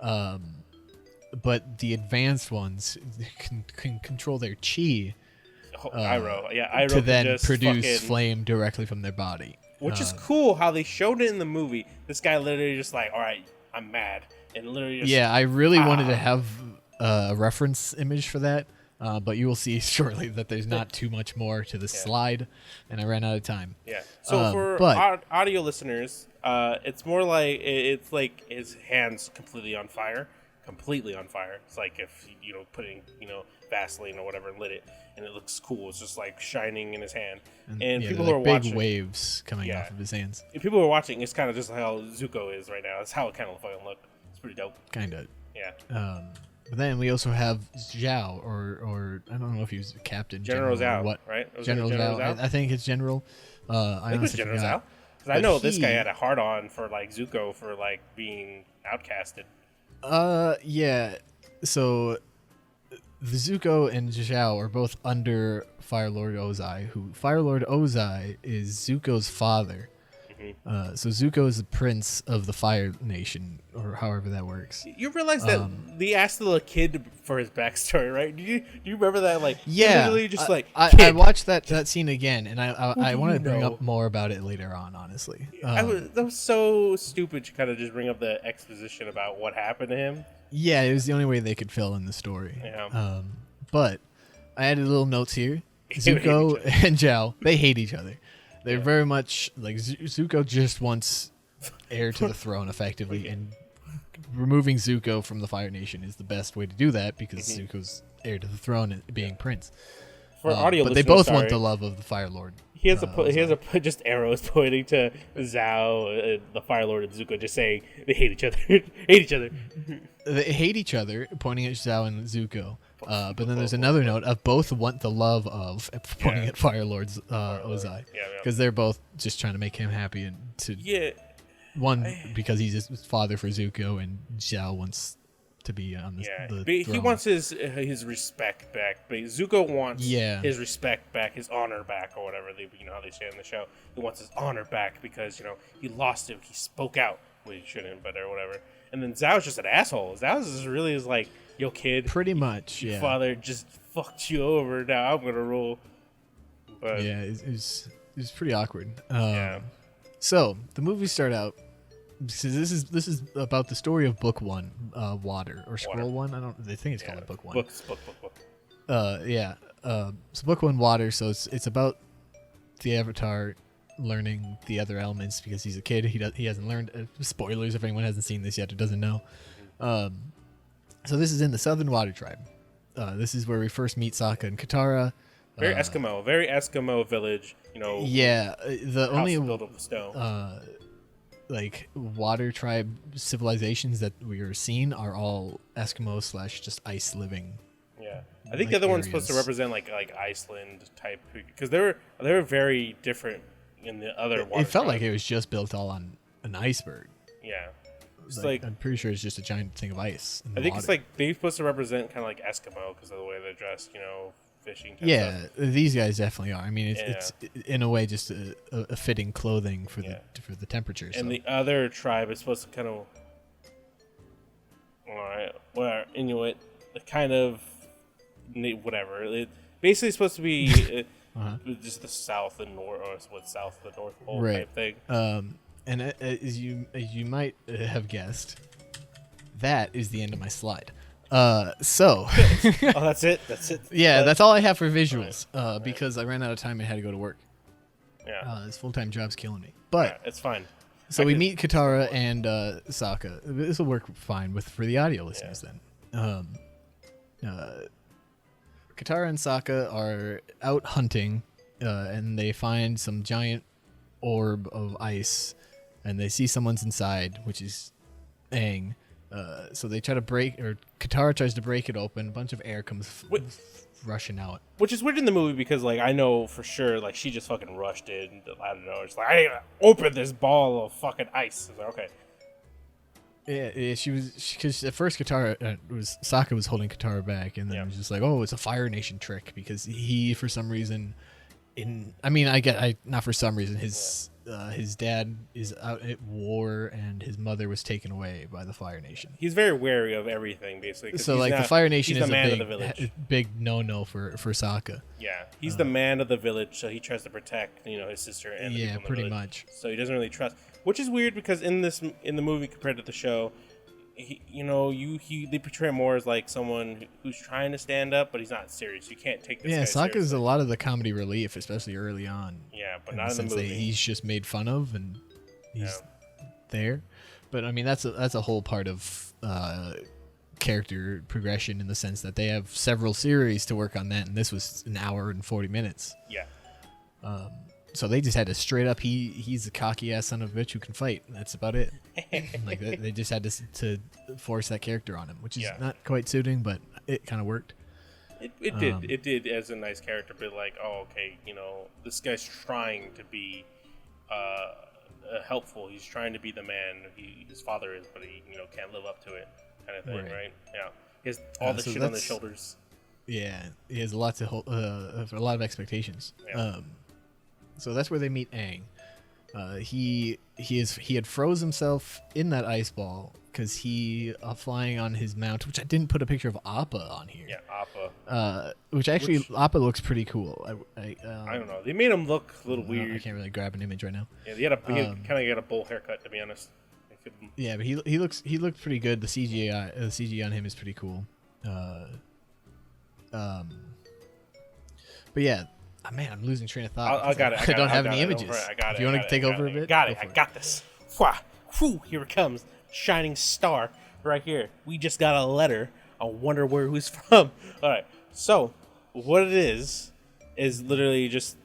But the advanced ones can control their chi. Iroh to then produce flame directly from their body. Which is cool how they showed it in the movie. This guy literally just like, all right, I'm mad. And literally just, I really wanted to have a reference image for that, but you will see shortly that there's not too much more to the slide, and I ran out of time. Yeah. So for audio listeners, it's more like it's like his hands completely on fire. It's like if putting Vaseline or whatever and lit it, and it looks cool. It's just like shining in his hand, and people who are big watching, waves coming off of his hands. And people who are watching, it's kind of just how Zuko is right now. It's how it kind of fucking look. pretty dope. Kind of. Yeah. But then we also have Zhao, or I don't know if he was a captain. General Zhao, or what. right? General Zhao. I think it's General. I think it was General Zhao. Because I know this guy had a hard-on for, like, Zuko for, like, being outcasted. Yeah. So, the Zuko and Zhao are both under Fire Lord Ozai, who Fire Lord Ozai is Zuko's father. So Zuko is the prince of the Fire Nation, or however that works. You realize that they asked the little kid for his backstory, right? Do you remember that? Like, yeah, literally just I watched that scene again, and I want to bring up more about it later on. Honestly, that was so stupid to kind of just bring up the exposition about what happened to him. Yeah, it was the only way they could fill in the story. Yeah. But I added little notes here. Zuko and Zhao, they hate each other. They're very much like Zuko just wants heir to the throne, effectively, and removing Zuko from the Fire Nation is the best way to do that because Zuko's heir to the throne and being prince. For audio, but they both want the love of the Fire Lord. He has just arrows pointing to Zhao, the Fire Lord, and Zuko, just saying they hate each other. They hate each other, pointing at Zhao and Zuko. But then there's another note of both want the love of, pointing at Fire Lord's Ozai, because they're both just trying to make him happy and because he's his father for Zuko, and Zhao wants to be on the he throne. wants his respect back, but Zuko wants his respect back, his honor back, or whatever how they say in the show. He wants his honor back because he lost it. He spoke out. Well, he shouldn't, but or whatever. And then Zhao's just an asshole. Zhao's just really is like, yo, kid. Pretty much, your father just fucked you over. Now I'm going to rule. But, yeah, it's pretty awkward. So, the movies start out. So this is about the story of Book 1, Water, or Scroll 1. I think it's called Book 1. Book. So Book 1, Water. So it's about the Avatar learning the other elements because he's a kid. He hasn't learned. Spoilers if anyone hasn't seen this yet or doesn't know. So this is in the Southern Water Tribe. This is where we first meet Sokka and Katara. Very Eskimo village. Yeah, the only built of stone. Like Water Tribe civilizations that we are seeing are all Eskimo / just ice living. Yeah, I think the other one's supposed to represent like Iceland type because they were very different in the other. It felt like it was just built all on an iceberg. Yeah. It's I'm pretty sure it's just a giant thing of ice. I think it's like they're supposed to represent kind of like Eskimo because of the way they're dressed, fishing. Yeah, these guys definitely are. I mean, it's in a way just a fitting clothing for the temperature. And the other tribe is supposed to kind of, all right, well, Inuit, kind of, whatever. It basically supposed to be just the south and north, or south of the North Pole type thing. And as you might have guessed, that is the end of my slide. So. Oh, that's it. Yeah, that's all I have for visuals. Because I ran out of time and had to go to work. Yeah. This full-time job's killing me. But it's fine. So we meet Katara and Sokka. This will work fine for the audio listeners then. Katara and Sokka are out hunting, and they find some giant orb of ice, and they see someone's inside, which is Aang. So they try to Katara tries to break it open. A bunch of air comes rushing out. Which is weird in the movie because, like, I know for sure, like, she just fucking rushed in. I don't know. It's like, I need to open this ball of fucking ice. I was like, okay. Yeah, she was, because at first Sokka was holding Katara back, and then it was just like, oh, it's a Fire Nation trick because he, for some reason, not for some reason, his dad is out at war and his mother was taken away by the Fire Nation. He's very wary of everything, basically. So like the Fire Nation is a big no for Sokka. Yeah, he's the man of the village, so he tries to protect his sister and the people in the pretty village. much. So he doesn't really trust, which is weird because in the movie compared to the show, they portray him more as like someone who's trying to stand up, but he's not serious. You can't take this guy Sokka's seriously. a lot of the comedy relief, especially early on. Yeah, but not in the movie. He's just made fun of and he's there. But I mean, that's a whole part of character progression in the sense that they have several series to work on that, and this was an hour and 40 minutes. Yeah. so they just had to straight up. He's a cocky ass son of a bitch who can fight. That's about it. Like they just had to force that character on him, which is not quite suiting, but it kind of worked. It did as a nice character, but like, oh, okay, this guy's trying to be helpful. He's trying to be the man his father is, but he can't live up to it, kind of thing, right? Yeah, he has all the shit on his shoulders. Yeah, he has a lot of expectations. Yeah. So that's where they meet Aang. He had froze himself in that ice ball because he flying on his mount, which I didn't put a picture of Appa on here. Yeah, Appa. Which Appa looks pretty cool. I don't know. They made him look a little weird. I can't really grab an image right now. Yeah, he kind of got a bowl haircut, to be honest. Yeah, but he looked pretty good. The CG on him is pretty cool. But yeah. Oh, man, I'm losing train of thought. I got it. I don't have any images. I got it. If you want to take over a bit? Got it. I got this. Whew, here it comes. Shining star right here. We just got a letter. I wonder where who's from. All right. So, what it is literally just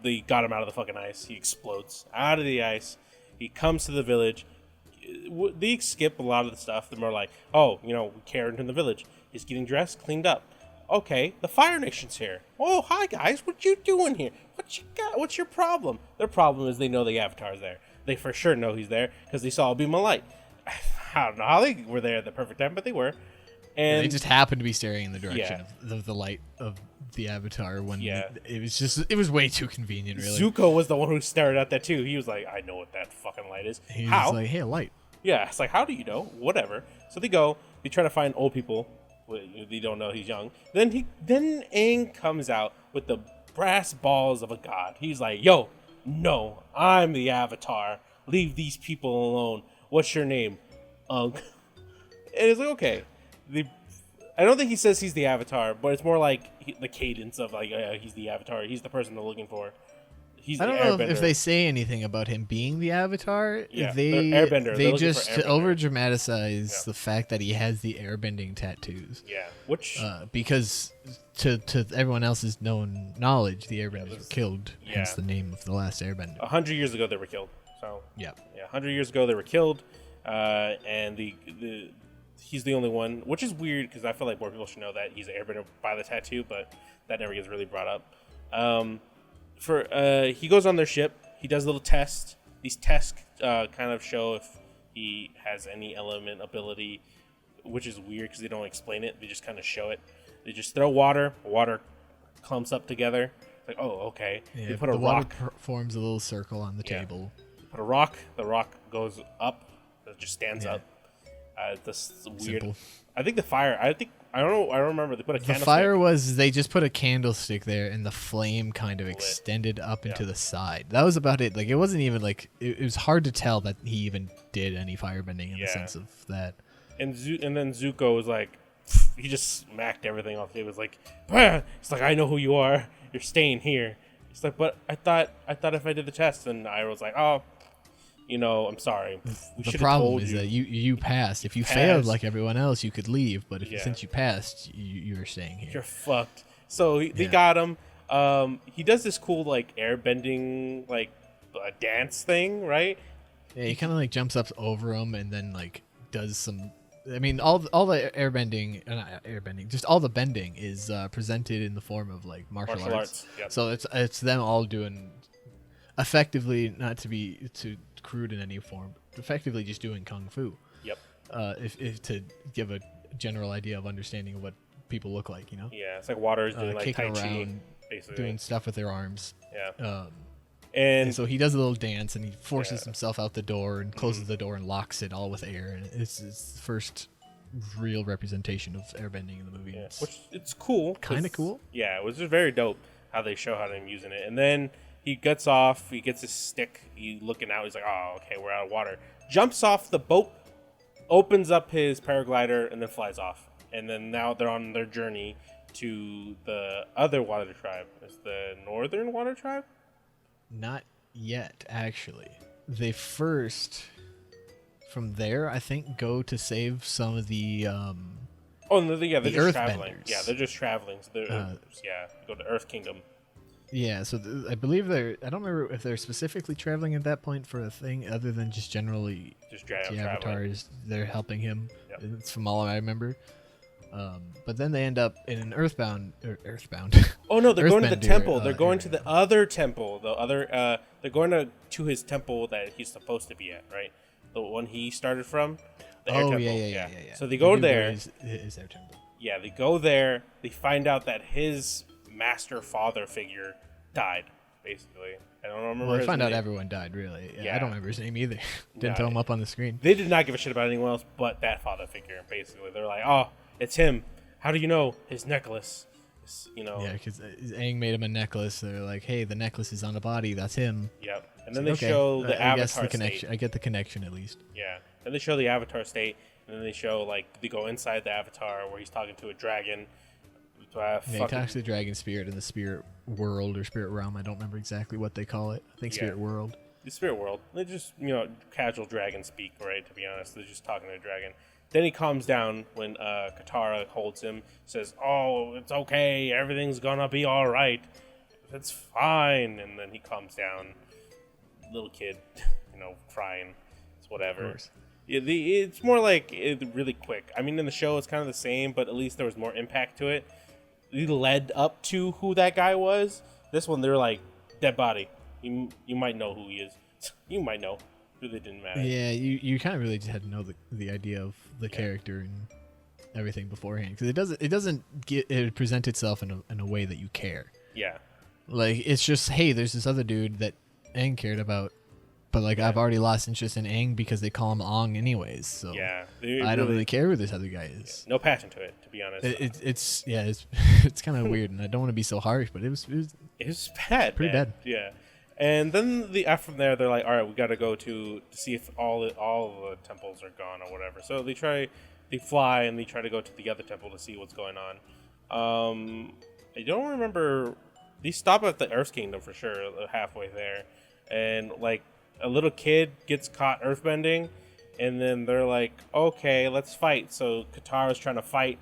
they got him out of the fucking ice. He explodes out of the ice. He comes to the village. They skip a lot of the stuff. They're more like, oh, we care in the village. He's getting dressed, cleaned up. Okay, the Fire Nation's here. Oh, hi guys, what you doing here? What you got? What's your problem? Their problem is they know the Avatar's there. They for sure know he's there because they saw a beam of light. I don't know how they were there at the perfect time, but they were. And they just happened to be staring in the direction of the light of the Avatar when it was way too convenient, really. Zuko was the one who stared at that too. He was like, I know what that fucking light is. He was like, hey, a light. Yeah, it's like, how do you know? Whatever. So they try to find old people. They don't know he's young. Then Aang comes out with the brass balls of a god. He's like, yo, no, I'm the Avatar. Leave these people alone. What's your name? And it's like, okay. I don't think he says he's the Avatar, but it's more like the cadence of like, he's the Avatar. He's the person they're looking for. I don't know if they say anything about him being the Avatar. Yeah, they Airbender. They just over dramatize the fact that he has the airbending tattoos. Yeah, which because to everyone else's known knowledge, the airbenders were killed. Hence the name of the Last Airbender. 100 years ago, they were killed. So 100 years ago they were killed, and he's the only one, which is weird because I feel like more people should know that he's an airbender by the tattoo, but that never gets really brought up. He goes on their ship. He does a little test. These tests kind of show if he has any element ability, which is weird because they don't explain it. They just kind of show it. They just throw water. Water clumps up together. It's like, oh, okay. Yeah, they put a rock. Water forms a little circle on the table. Put a rock. The rock goes up. It just stands up. This is weird. Simple. I think the fire. I don't remember. They put a candlestick. The fire was they just put a candlestick there, and the flame kind of extended up into the side. That was about it. Like it wasn't even like it was hard to tell that he even did any firebending in the sense of that. And then Zuko was like, he just smacked everything off. It was like, it's like I know who you are. You're staying here. It's like, but I thought if I did the test, and I was like, oh. I'm sorry. The problem is that you passed. If you failed like everyone else, you could leave. But since you passed, you're staying here. You're fucked. So they got him. He does this cool airbending dance thing, right? Yeah, he kind of jumps up over him and then does some. I mean, all the airbending, not airbending, just all the bending is presented in the form of martial arts. Yep. So it's them all doing effectively, not to be too crude in any form, effectively just doing kung fu. Yep. If to give a general idea of understanding of what people look like, Yeah, it's like water is doing kicking tai chi, around, basically doing stuff with their arms. Yeah. And so he does a little dance and he forces himself out the door and closes the door and locks it all with air. And it's the first real representation of airbending in the movie. Yeah. It's cool. Kind of cool. Yeah, it was just very dope how they show how they're using it. And then he gets off. He gets his stick. He's looking out. He's like, oh, okay, we're out of water. Jumps off the boat, opens up his paraglider, and then flies off. And then now they're on their journey to the other water tribe. It's the Northern Water Tribe? Not yet, actually. They first, from there, I think, go to save some of the they're just traveling. Earthbenders. Yeah, they're just traveling. So they're go to Earth Kingdom. Yeah, so I believe they're. I don't remember if they're specifically traveling at that point for a thing other than just generally Just the traveling. avatars. They're helping him. Yep. It's from all I remember. But then they end up in an Earthbound. Oh no, they're going to the Earthbender, temple. They're going to area. the other temple. The other. They're going to his temple that he's supposed to be at, right? The one he started from. The air Oh temple. yeah. So they go The new there. is their temple. Yeah, they go there. They find out that his master father figure died. Basically, I don't remember. Well, I his find out name. everyone died. Really, Yeah. I don't remember his name either. Didn't No, throw him up on the screen. They did not give a shit about anyone else but that father figure. Basically, they're like, "Oh, it's him. How do you know his necklace? Yeah, because Aang made him a necklace. They're like, hey, the necklace is on the body. That's him. Yep. And then It's they like, show the I avatar guess the state. connection. I get the connection at least. Yeah. Then they show the avatar state, and then they show they go inside the avatar where he's talking to a dragon. Yeah, he talks to the dragon spirit in the spirit world or spirit realm. I don't remember exactly what they call it. I think spirit world. The spirit world. They just casual dragon speak, right? To be honest, they're just talking to a dragon. Then he calms down when Katara holds him, says, "Oh, it's okay. Everything's gonna be all right. It's fine." And then he calms down. Little kid, crying. It's whatever. Of course. Yeah, it's more really quick. I mean, in the show, it's kind of the same, but at least there was more impact to it. It led up to who that guy was. This one, they're like, dead body. You might know who he is. You might know. Really didn't matter. Yeah, you kind of really just had to know the idea of the character and everything beforehand because it doesn't present itself in a way that you care. Yeah. Like it's just, hey, there's this other dude that Aang cared about, but I've already lost interest in Aang because they call him Ong anyways. So Yeah. I don't really care who this other guy is. No passion to it, to be honest. It's it's kind of weird, and I don't want to be so harsh, but it was bad. pretty bad. Yeah. And then from there, they're like, all right, we got to go to see if all the temples are gone or whatever. So they fly and they try to go to the other temple to see what's going on. I don't remember. They stop at the Earth Kingdom for sure, halfway there, and a little kid gets caught earthbending, and then they're like, okay, let's fight. So Katara's trying to fight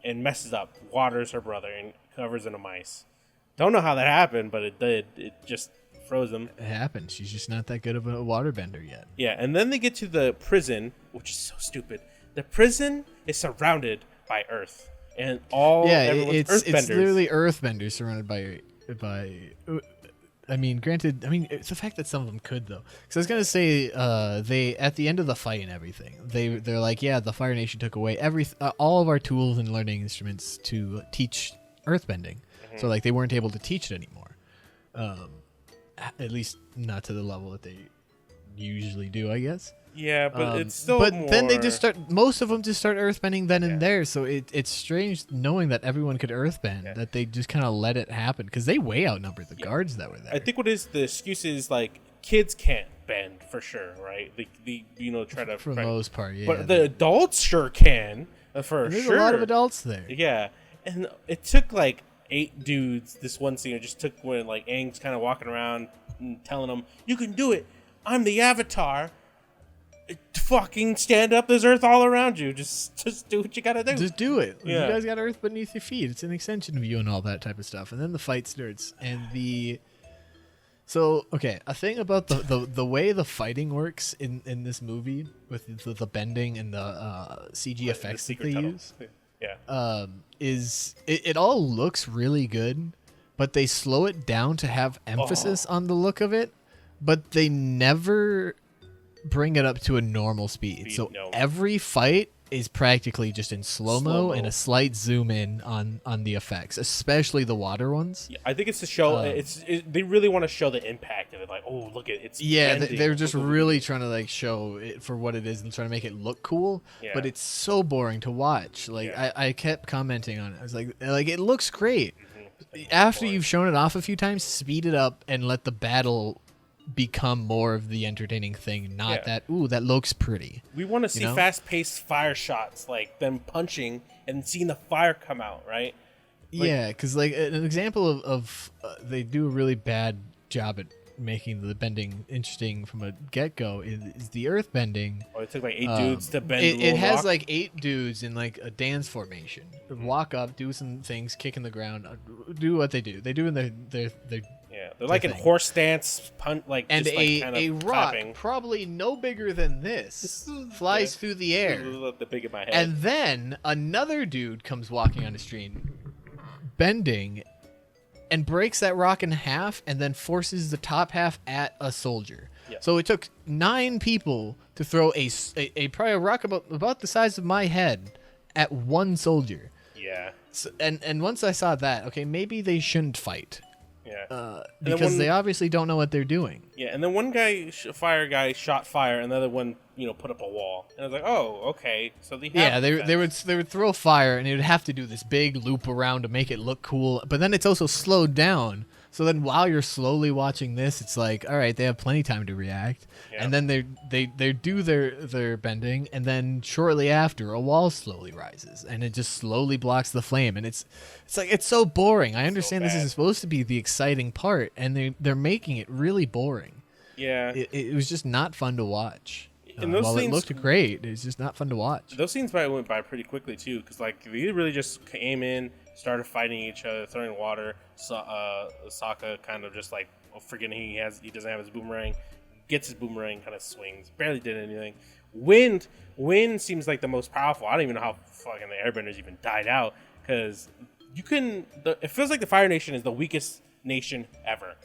and messes up, waters her brother and covers in a mice. Don't know how that happened, but it did. It just froze him. It happened. She's just not that good of a waterbender yet. Yeah, and then they get to the prison, which is so stupid. The prison is surrounded by Earth, and everyone's earthbenders. It's literally earthbenders surrounded by. I mean, granted, it's the fact that some of them could though. Because I was gonna say, they at the end of the fight and everything, they're like, yeah, the Fire Nation took away all of our tools and learning instruments to teach earthbending, so they weren't able to teach it anymore. At least not to the level that they usually do, I guess. Yeah, but it's still. But more... then they just start. Most of them just start earthbending then and there. So it's strange knowing that everyone could earthbend that they just kind of let it happen because they way outnumbered the guards that were there. I think what is the excuse is kids can't bend for sure, right? They try to for the most part, yeah. But the adults sure can for There's sure. a lot of adults there. Yeah, and it took 8 dudes. This one scene just took when Aang's kind of walking around and telling them, "You can do it. I'm the Avatar. Fucking stand up. There's Earth all around you. Just do what you gotta do. Just do it. Yeah. You guys got Earth beneath your feet. It's an extension of you and all that type of stuff. And then the fight starts, and a thing about the way the fighting works in this movie with the bending and the CG effects that they use. Yeah. Is it all looks really good, but they slow it down to have emphasis on the look of it, but they never bring it up to a normal speed. So every fight is practically just in slow-mo and a slight zoom in on the effects, especially the water ones. Yeah, I think it's to show they really want to show the impact of it. Oh, look at it's. Yeah, bending. they're just really trying to show it for what it is and trying to make it look cool. Yeah. But it's so boring to watch. I kept commenting on it. I was like it looks great. After you've shown it off a few times, speed it up and let the battle become more of the entertaining thing, not that looks pretty. We want to see fast-paced fire shots, like them punching and seeing the fire come out, right? Yeah, because an example of they do a really bad job at making the bending interesting from a get-go is the earth bending. Oh, it took like 8 dudes to bend. It has rock. like 8 dudes in like a dance formation. Walk up, do some things, kick in the ground, do what they do. They do in their they're like in thing. horse stance, punt like and just like kind a of rock clapping. probably no bigger than this flies through the air. The big of my head. And then another dude comes walking on the street, bending, and breaks that rock in half, and then forces the top half at a soldier. Yeah. So it took 9 people to throw a probably a rock about the size of my head at one soldier. Yeah. So, and once I saw that, okay, maybe they shouldn't fight. Yeah. Because they obviously don't know what they're doing. Yeah, and then one guy, fire guy, shot fire, and the other one, put up a wall. And I was like, oh, okay. So they have they would throw fire, and it would have to do this big loop around to make it look cool. But then it's also slowed down. So then while you're slowly watching this, it's like, all right, they have plenty of time to react. Yeah. And then they do their bending, and then shortly after, a wall slowly rises, and it just slowly blocks the flame. And it's like, it's so boring. I understand this is supposed to be the exciting part, and they're making it really boring. Yeah. It was just not fun to watch. And those while scenes, it looked great, it's just not fun to watch. Those scenes probably went by pretty quickly too, because like they really just came in, started fighting each other, throwing water. Sokka kind of just like forgetting he doesn't have his boomerang, gets his boomerang, kind of swings, barely did anything. Wind seems like the most powerful. I don't even know how fucking the Airbenders even died out, because it feels like the Fire Nation is the weakest nation ever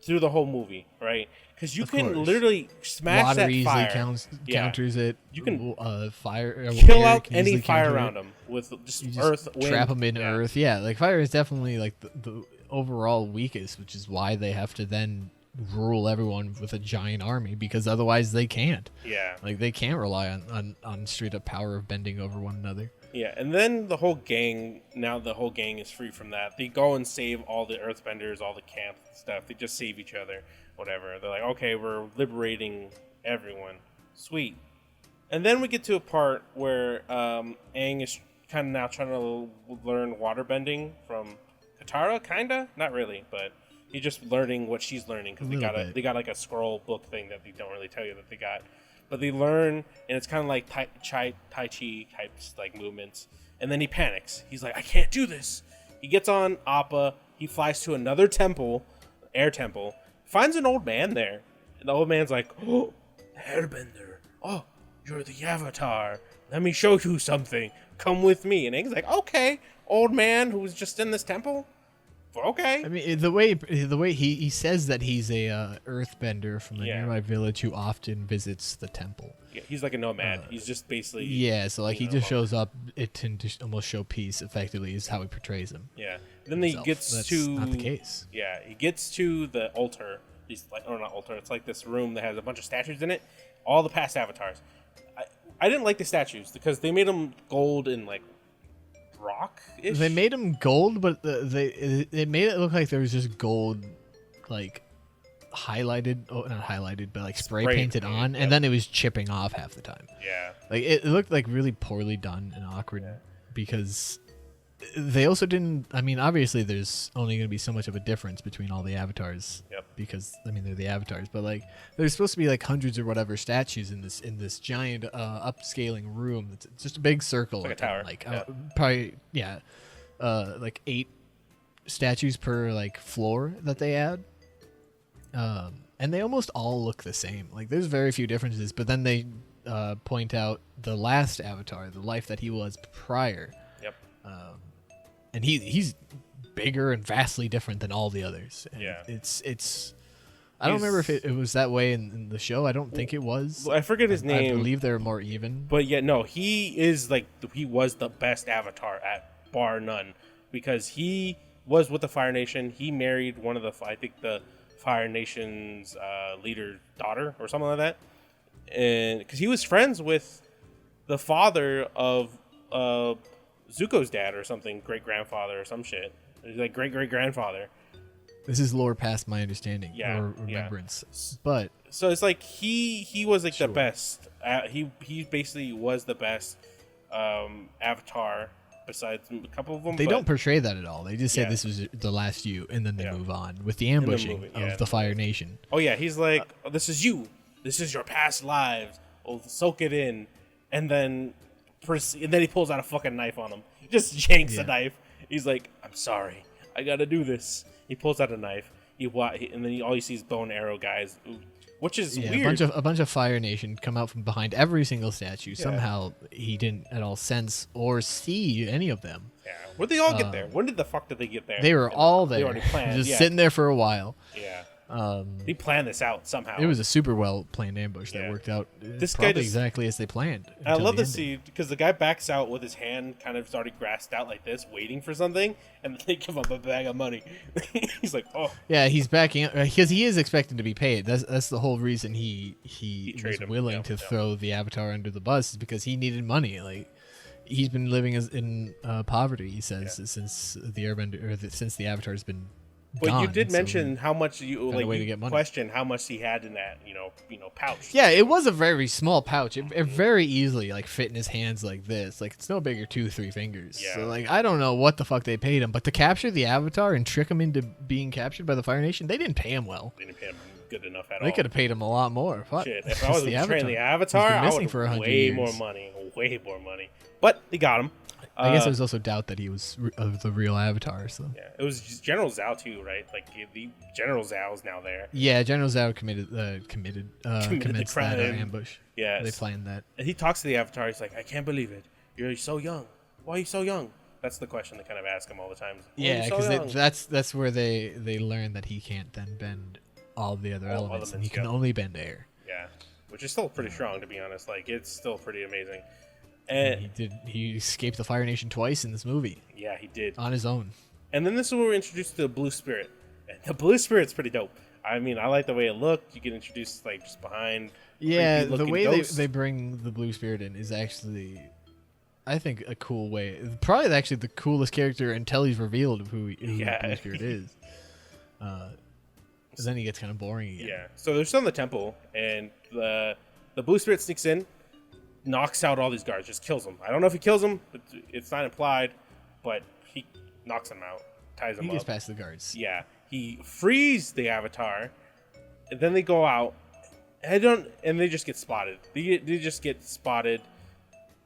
through the whole movie, right? Because you can literally smash Water that easily fire. counters it. You can fire kill out any fire around them with just earth, wind. Trap them in earth. Yeah, like fire is definitely like the overall weakest, which is why they have to then rule everyone with a giant army, because otherwise they can't. Yeah. Like they can't rely on straight up power of bending over one another. Yeah, and then the whole gang is free from that. They go and save all the earthbenders, all the camp stuff. They just save each other, whatever. They're like, okay, we're liberating everyone. Sweet. And then we get to a part where Aang is kind of now trying to learn waterbending from Katara, kinda? Not really, but he's just learning what she's learning, because they got like a scroll book thing that they don't really tell you that they got. But they learn, and it's kind of like Tai Chi types like movements. And then he panics. He's like, I can't do this. He gets on Appa. He flies to another temple, air temple, finds an old man there. And the old man's like, oh, Airbender. Oh, you're the Avatar. Let me show you something. Come with me. And Aang's like, okay, old man who's just in this temple. Okay. I mean, the way he says that he's a earthbender from a nearby village who often visits the temple. Yeah, he's like a nomad. He's just basically... Yeah, so like he just shows up to almost show peace, effectively, is how he portrays him. Yeah. Then he gets That's to... not the case. Yeah, he gets to the altar. He's like... Or not altar. It's like this room that has a bunch of statues in it. All the past avatars. I didn't like the statues, because they made them gold and like rock-ish. They made them gold, but it made it look like there was just gold, like highlighted, not highlighted, but like spray painted on, and then it was chipping off half the time. Yeah, like it looked like really poorly done and awkward, because they also didn't. I mean, obviously, there's only going to be so much of a difference between all the avatars, because I mean they're the avatars, but like there's supposed to be like hundreds or whatever statues in this giant upscaling room. It's just a big circle, like a tower, probably like 8 statues per like floor that they add, and they almost all look the same. Like there's very few differences, but then they point out the last avatar, the life that he was prior. And he's bigger and vastly different than all the others. And it's. I don't remember if it was that way in the show. I don't think it was. Well, I forget his name. I believe they're more even. But yeah, no, he was the best Avatar at bar none, because he was with the Fire Nation. He married one of the Fire Nation's leader's daughter or something like that, and because he was friends with the father of Zuko's dad or something, great-grandfather or some shit. He's like great-great-grandfather. This is lore past my understanding or remembrance. But so it's like he was like the best. He basically was the best Avatar besides a couple of them. They don't portray that at all. They just say Yeah. this was the last you, and then they Yeah. move on with the ambushing movie, yeah, of the Fire Nation. Oh yeah, he's like, oh, this is you. This is your past lives. Oh, soak it in, and then he pulls out a fucking knife on him. He just yanks a knife. He's like, I'm sorry, I gotta do this. He pulls out a knife. And then all you see is bow and arrow guys, which is weird. A bunch of Fire Nation come out from behind every single statue. Somehow he didn't at all sense or see any of them. Yeah, where'd they all get there? When did the fuck did they get there? They were all there. They already planned. Just sitting there for a while. Yeah. He planned this out somehow. It was a super well planned ambush that worked out probably exactly as they planned. I love to see because the guy backs out with his hand kind of already grasped out like this, waiting for something, and they give him a bag of money. He's like, oh. Yeah, he's backing because he is expecting to be paid. That's the whole reason he was willing to throw the Avatar under the bus is because he needed money. Like he's been living in poverty. He says since the Airbender or since the Avatar has been. But gone, you did mention how much you question how much he had in that pouch. Yeah, it was a very small pouch. It very easily fit in his hands like this. Like it's no bigger 2-3 fingers. Yeah. So I don't know what the fuck they paid him, but to capture the Avatar and trick him into being captured by the Fire Nation, they didn't pay him well. They didn't pay him good enough at all. They could have paid him a lot more. Fuck. Shit, if I was portraying the Avatar, I would have way more money. But they got him. I guess there's also doubt that he was the real Avatar. So yeah, it was just General Zhao too, right? Like the General Zhao is now there. Yeah, General Zhao commenced that ambush. Yeah, they planned that. And he talks to the Avatar. He's like, I can't believe it. You're so young. Why are you so young? That's the question they kind of ask him all the time. Yeah, because that's where they learn that he can't then bend all the other elements, and he can only bend air. Yeah, which is still pretty strong, to be honest. Like it's still pretty amazing. And he escaped the Fire Nation twice in this movie. Yeah, he did. On his own. And then this is where we're introduced to the Blue Spirit. And the Blue Spirit's pretty dope. I mean, I like the way it looked. You get introduced just behind. Yeah, the way they bring the Blue Spirit in is actually, I think, a cool way. Probably actually the coolest character until he's revealed of who the Blue Spirit is. Then he gets kind of boring again. Yeah. So they're still in the temple, and the Blue Spirit sneaks in, knocks out all these guards, just kills them. I don't know if he kills them. It's not implied, but he knocks them out, ties them up. He gets past the guards. Yeah. He frees the Avatar, and then they go out, and they just get spotted. They just get spotted.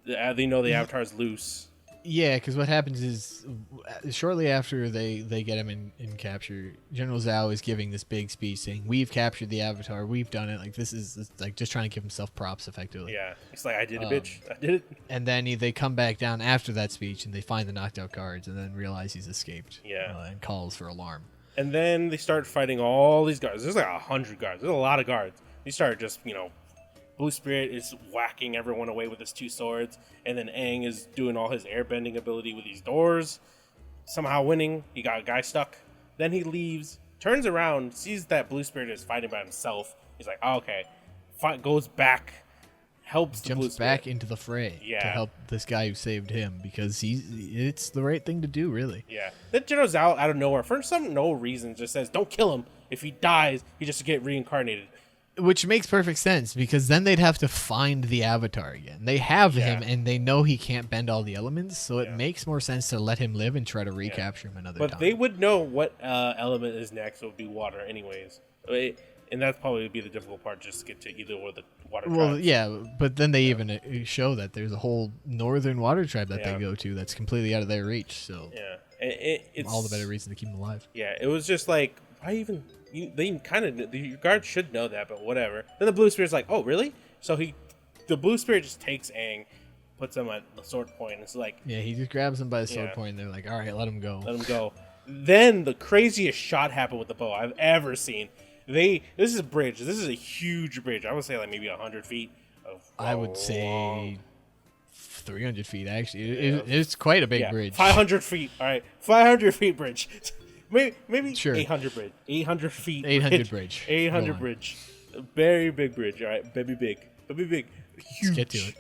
They know the Avatar's loose. Yeah, because what happens is shortly after they get him in capture, General Zhao is giving this big speech saying, "We've captured the Avatar. We've done it." Like this is like just trying to give himself props, effectively. Yeah, he's like, "I did it, bitch. I did it." And then they come back down after that speech and they find the knocked out guards and then realize he's escaped. Yeah, and calls for alarm. And then they start fighting all these guards. There's like 100 guards. There's a lot of guards. They start just Blue Spirit is whacking everyone away with his 2 swords, and then Aang is doing all his airbending ability with these doors, somehow winning. He got a guy stuck. Then he leaves, turns around, sees that Blue Spirit is fighting by himself. He's like, oh, okay. Goes back, helps the Blue Jumps Spirit. back into the fray to help this guy who saved him because it's the right thing to do, really. Yeah. Then General Zhao, out of nowhere, for no reason, just says, don't kill him. If he dies, he just get reincarnated. Which makes perfect sense because then they'd have to find the Avatar again. They have him and they know he can't bend all the elements, so it makes more sense to let him live and try to recapture him another time. But they would know what element is next, so it would be water anyways. And that's probably would be the difficult part, just to get to either or the water tribes. Well, yeah, but then they even show that there's a whole northern water tribe that they go to that's completely out of their reach, so it's all the better reason to keep them alive. Yeah, it was just like, why even... your guard should know that, but whatever. Then the Blue Spirit's like, oh, really? So the Blue Spirit just takes Aang, puts him at the sword point, and it's like... Yeah, he just grabs him by the sword point, and they're like, all right, let him go. Let him go. Then the craziest shot happened with the bow I've ever seen. This is a bridge. This is a huge bridge. I would say like maybe 100 feet. I would say 300 feet, actually. It's quite a big bridge. 500 feet. All right, 500 feet bridge. Maybe sure. 800 bridge. 800 feet. 800 bridge. 800 bridge. A very big bridge. All right, baby big. Huge. Let's get to it.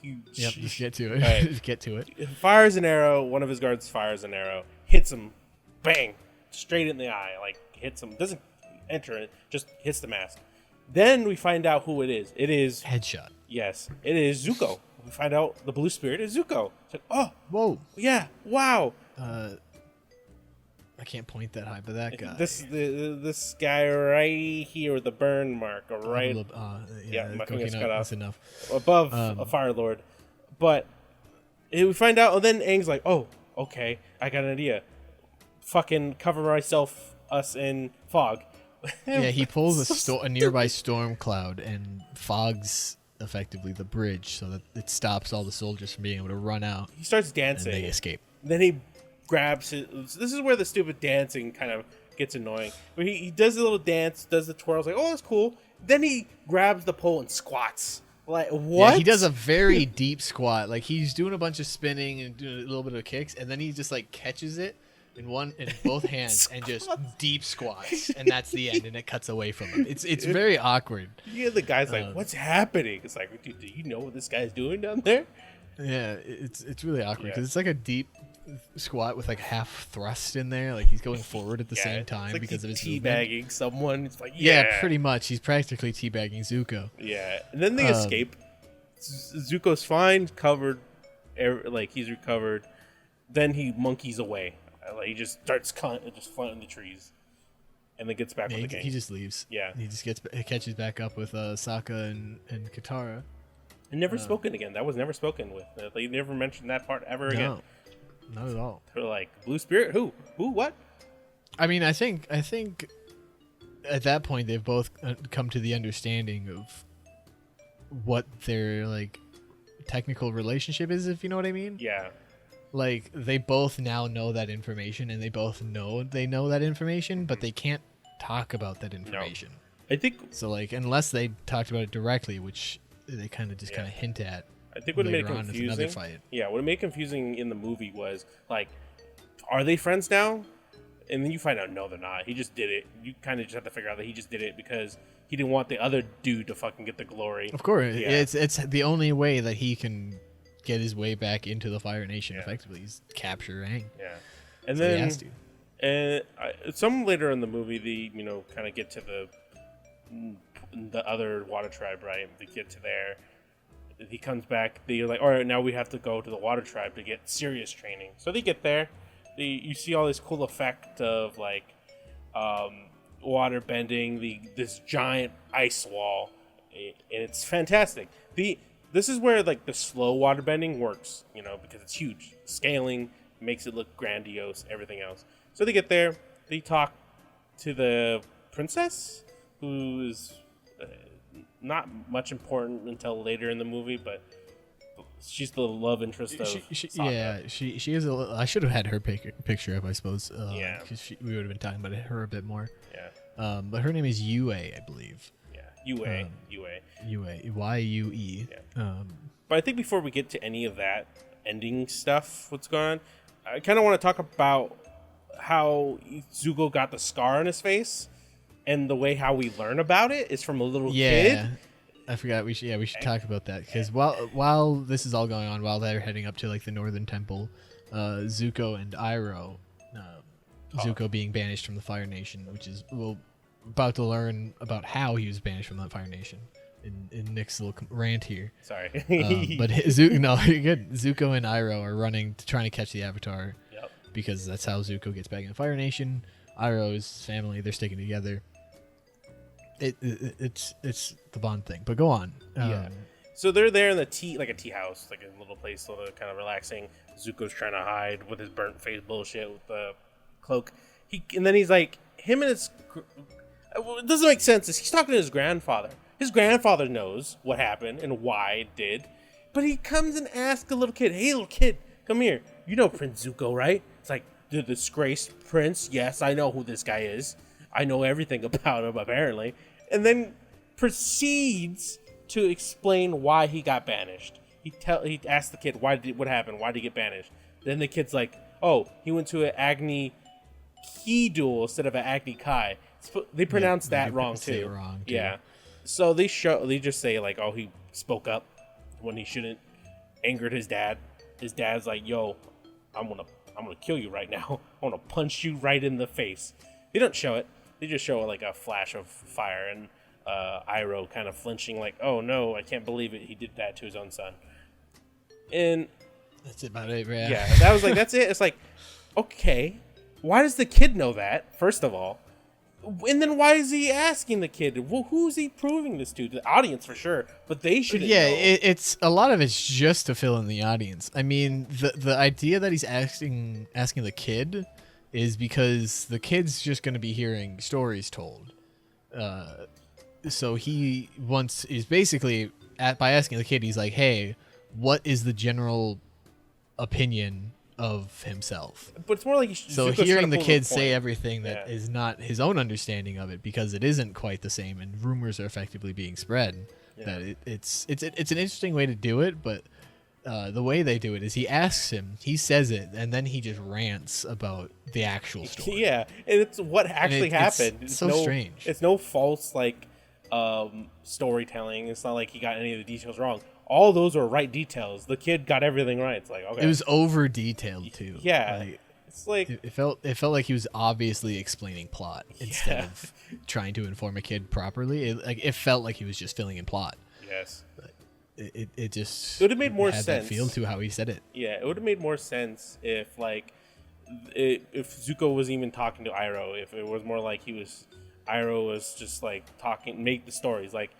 Huge. Yep, just get to it. Right. Just get to it. It fires an arrow. One of his guards fires an arrow. Hits him. Bang. Straight in the eye. Like, hits him. Doesn't enter it. Just hits the mask. Then we find out who it is. It is... Headshot. Yes. It is Zuko. we find out the blue spirit is Zuko. It's like, oh, Whoa. yeah, wow. I can't point that high, but that guy. This guy right here with the burn mark, right? Yeah, my finger's cut off. That's enough. Above a Fire Lord. But we find out, and then Aang's like, oh, okay, I got an idea. Fucking cover us in fog. Yeah, he pulls a nearby storm cloud and fogs effectively the bridge so that it stops all the soldiers from being able to run out. He starts dancing. And they escape. Then he grabs his... This is where the stupid dancing kind of gets annoying. But he does a little dance, does the twirls, like, oh, that's cool. Then he grabs the pole and squats. Like, what? Yeah, he does a very deep squat. Like, he's doing a bunch of spinning and doing a little bit of kicks, and then he just, like, catches it in both hands and just deep squats, and that's the end, and it cuts away from him. It's very awkward. Yeah, the guy's like, what's happening? It's like, dude, do you know what this guy's doing down there? Yeah, it's really awkward because it's like a deep squat with like half thrust in there. Like he's going forward at the same time like because of his teabagging someone. It's like, yeah, pretty much. He's practically teabagging Zuko. Yeah, and then they escape. Zuko's fine, covered, like he's recovered. Then he monkeys away. Like he just starts flying the trees, and then gets back with the gang. He just leaves. Yeah, he just catches back up with Sokka and Katara. And never spoken again. That was never spoken with. They never mentioned that part ever again. Not at all. They're like, Blue Spirit? Who? What? I mean, I think at that point they've both come to the understanding of what their like technical relationship is, if you know what I mean. Yeah. Like they both now know that information, and they both know that information, but they can't talk about that information. No. I think so. Like unless they talked about it directly, which they kind of hint at. I think what made it confusing. Yeah, what made it confusing in the movie was like, are they friends now? And then you find out no, they're not. He just did it. You kind of just have to figure out that he just did it because he didn't want the other dude to fucking get the glory. Of course, it's the only way that he can get his way back into the Fire Nation. Effectively, he's capture Aang. Yeah, and so then he has to. Some later in the movie, they kind of get to the other water tribe, right? They get to there. He comes back. They're like, all right, now we have to go to the water tribe to get serious training. So they get there. You see all this cool effect of like water bending, this giant ice wall, and it's fantastic. This is where like the slow water bending works, because it's huge. Scaling makes it look grandiose, everything else. So they get there. They talk to the princess, who is not much important until later in the movie, but she's the love interest of Sokka. She is. I should have had her picture up, I suppose. Because we would have been talking about her a bit more. Yeah. But her name is Yue, I believe. Yeah. Yue. Yue. Yeah. But I think before we get to any of that ending stuff, what's going on, I kind of want to talk about how Zuko got the scar on his face. And the way how we learn about it is from a little kid. I forgot. We should talk about that because while this is all going on, while they're heading up to like the Northern Temple, Zuko and Iroh, Zuko being banished from the Fire Nation, which is we're about to learn about how he was banished from the Fire Nation in Nick's little rant here. Sorry, but no, you're good. Zuko and Iroh are running trying to catch the Avatar, because that's how Zuko gets back in the Fire Nation. Iroh's family, they're sticking together. It's the Bond thing, but go on. So they're there in the tea house, like a little place, so they're kind of relaxing. Zuko's trying to hide with his burnt face bullshit with the cloak. And then he's like, him and his. It doesn't make sense. He's talking to his grandfather. His grandfather knows what happened and why it did, but he comes and asks the little kid, "Hey, little kid, come here. You know Prince Zuko, right?" It's like, the disgraced prince. Yes, I know who this guy is. I know everything about him, apparently. And then proceeds to explain why he got banished. He asked the kid, what happened? Why did he get banished? Then the kid's like, oh, he went to an Agni Ki duel instead of an Agni Kai. They pronounced that wrong too. Yeah. So they just say like, oh, he spoke up when he shouldn't. Angered his dad. His dad's like, yo, I'm gonna kill you right now. I want to punch you right in the face. They don't show it. They just show like a flash of fire and Iroh kind of flinching like, oh no, I can't believe it. He did that to his own son. And That's about it, man. yeah, that was like, that's it. It's like, okay, why does the kid know that, first of all? And then why is he asking the kid? Well, who's he proving this to? The audience for sure, but they shouldn't Yeah, know. it's a lot of it's just to fill in the audience. I mean, the idea that he's asking the kid is because the kid's just going to be hearing stories told. So he is basically by asking the kid, he's like, hey, what is the general opinion of himself? But it's more like So Zuko's hearing trying to the prove kid a say point. everything that is not his own understanding of it, because it isn't quite the same, and rumors are effectively being spread. Yeah. That it's an interesting way to do it, but the way they do it is he asks him, he says it, and then he just rants about the actual story. Yeah, and it's what actually it's happened. so strange. It's no false like storytelling. It's not like he got any of the details wrong. All those are right details. The kid got everything right. It's like, okay. It was over detailed too. Yeah. Like, It's like it felt like he was obviously explaining plot instead of trying to inform a kid properly. It felt like he was just filling in plot. yes. It just It would've made more had sense. that feel to how he said it. Yeah, it would have made more sense if like if Zuko was even talking to Iroh. If it was more like Iroh was just like make the stories like,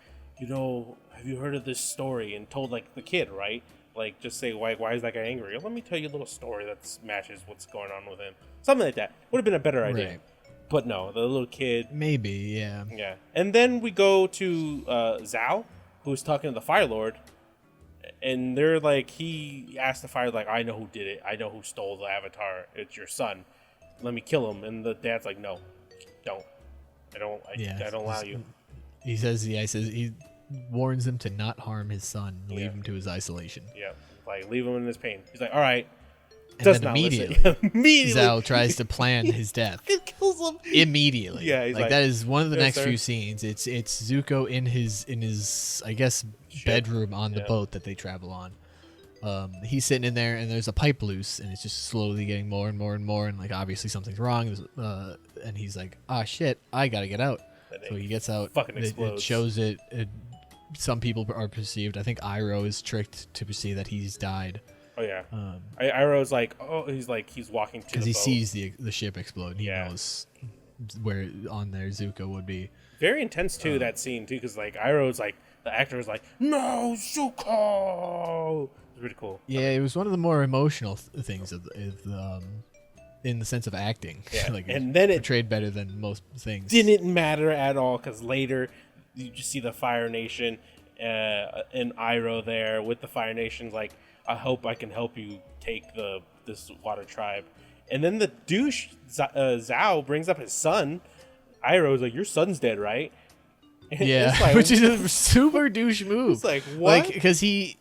you know, have you heard of this story, and told like the kid, right? Like just say why is that guy angry? Let me tell you a little story that matches what's going on with him. Something like that would have been a better idea. Right. But no, the little kid. Maybe, yeah. Yeah, and then we go to Zhao, who's talking to the Fire Lord, and they're like, he asked the Fire like, I know who did it. I know who stole the Avatar. It's your son. Let me kill him. And the dad's like, no, don't. I don't allow you. He says, he warns him to not harm his son, leave him to his isolation. Yeah, like leave him in his pain. He's like, all right. And Does then not immediately, listen. Immediately, Zhao tries to plan his death. it kills him. Immediately. Yeah, he's like, that is one of the "Yes, next sir." few scenes. It's Zuko in his I guess bedroom on the boat that they travel on. He's sitting in there, and there's a pipe loose, and it's just slowly getting more and more and more, and like obviously something's wrong. And he's like, "Ah, shit, I gotta get out." So he gets out. Fucking It explodes. shows it. Some people are perceived. I think Iroh is tricked to perceive that he's died. Oh yeah. Iroh's like, he's walking to the Because he boat. sees the ship explode. He Yeah. knows where on there Zuko would be. Very intense too, that scene too, because like Iroh's like, the actor is like, no, Zuko. It's pretty cool. Yeah, it was one of the more emotional things in the sense of acting. Yeah. Like, And then it portrayed better than most things. didn't matter at all, because later you just see the Fire Nation and Iroh there with the Fire Nation's like, I hope I can help you take this water tribe. And then the douche Zhao brings up his son. Iroh's like, your son's dead, right? And Yeah, it's like, which is a super douche move. It's like, what? Like, because he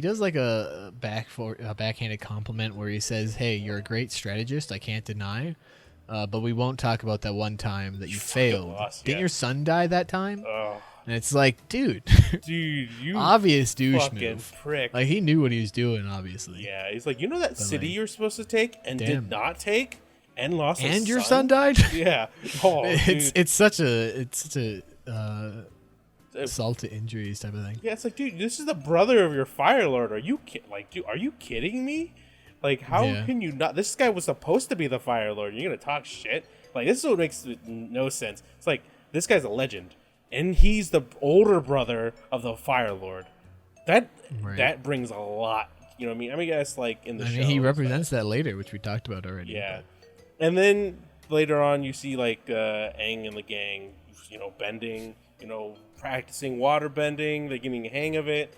does like a backhanded compliment where he says, "Hey, you're a great strategist. I can't deny, but we won't talk about that one time that you failed. lost, Didn't yeah. your son die that time?" Oh, And it's like, dude, dude, you obvious douche fucking move. prick. Like, he knew what he was doing, obviously. Yeah, he's like, you know that city like, you're supposed to take and damn. did not take and lost And his your son died. Yeah. Oh, dude. it's such a assault to injuries type of thing. Yeah, it's like, dude, this is the brother of your Fire Lord. Are you are you kidding me? Like, how Yeah. can you not? This guy was supposed to be the Fire Lord. You're gonna talk shit? Like, this is what makes no sense. It's like, this guy's a legend, and he's the older brother of the Fire Lord. That brings a lot. You know what I mean? I guess like in the show, He represents that later, which we talked about already. yeah. And then later on, you see like Aang and the gang, bending, practicing water bending. They're getting a hang of it,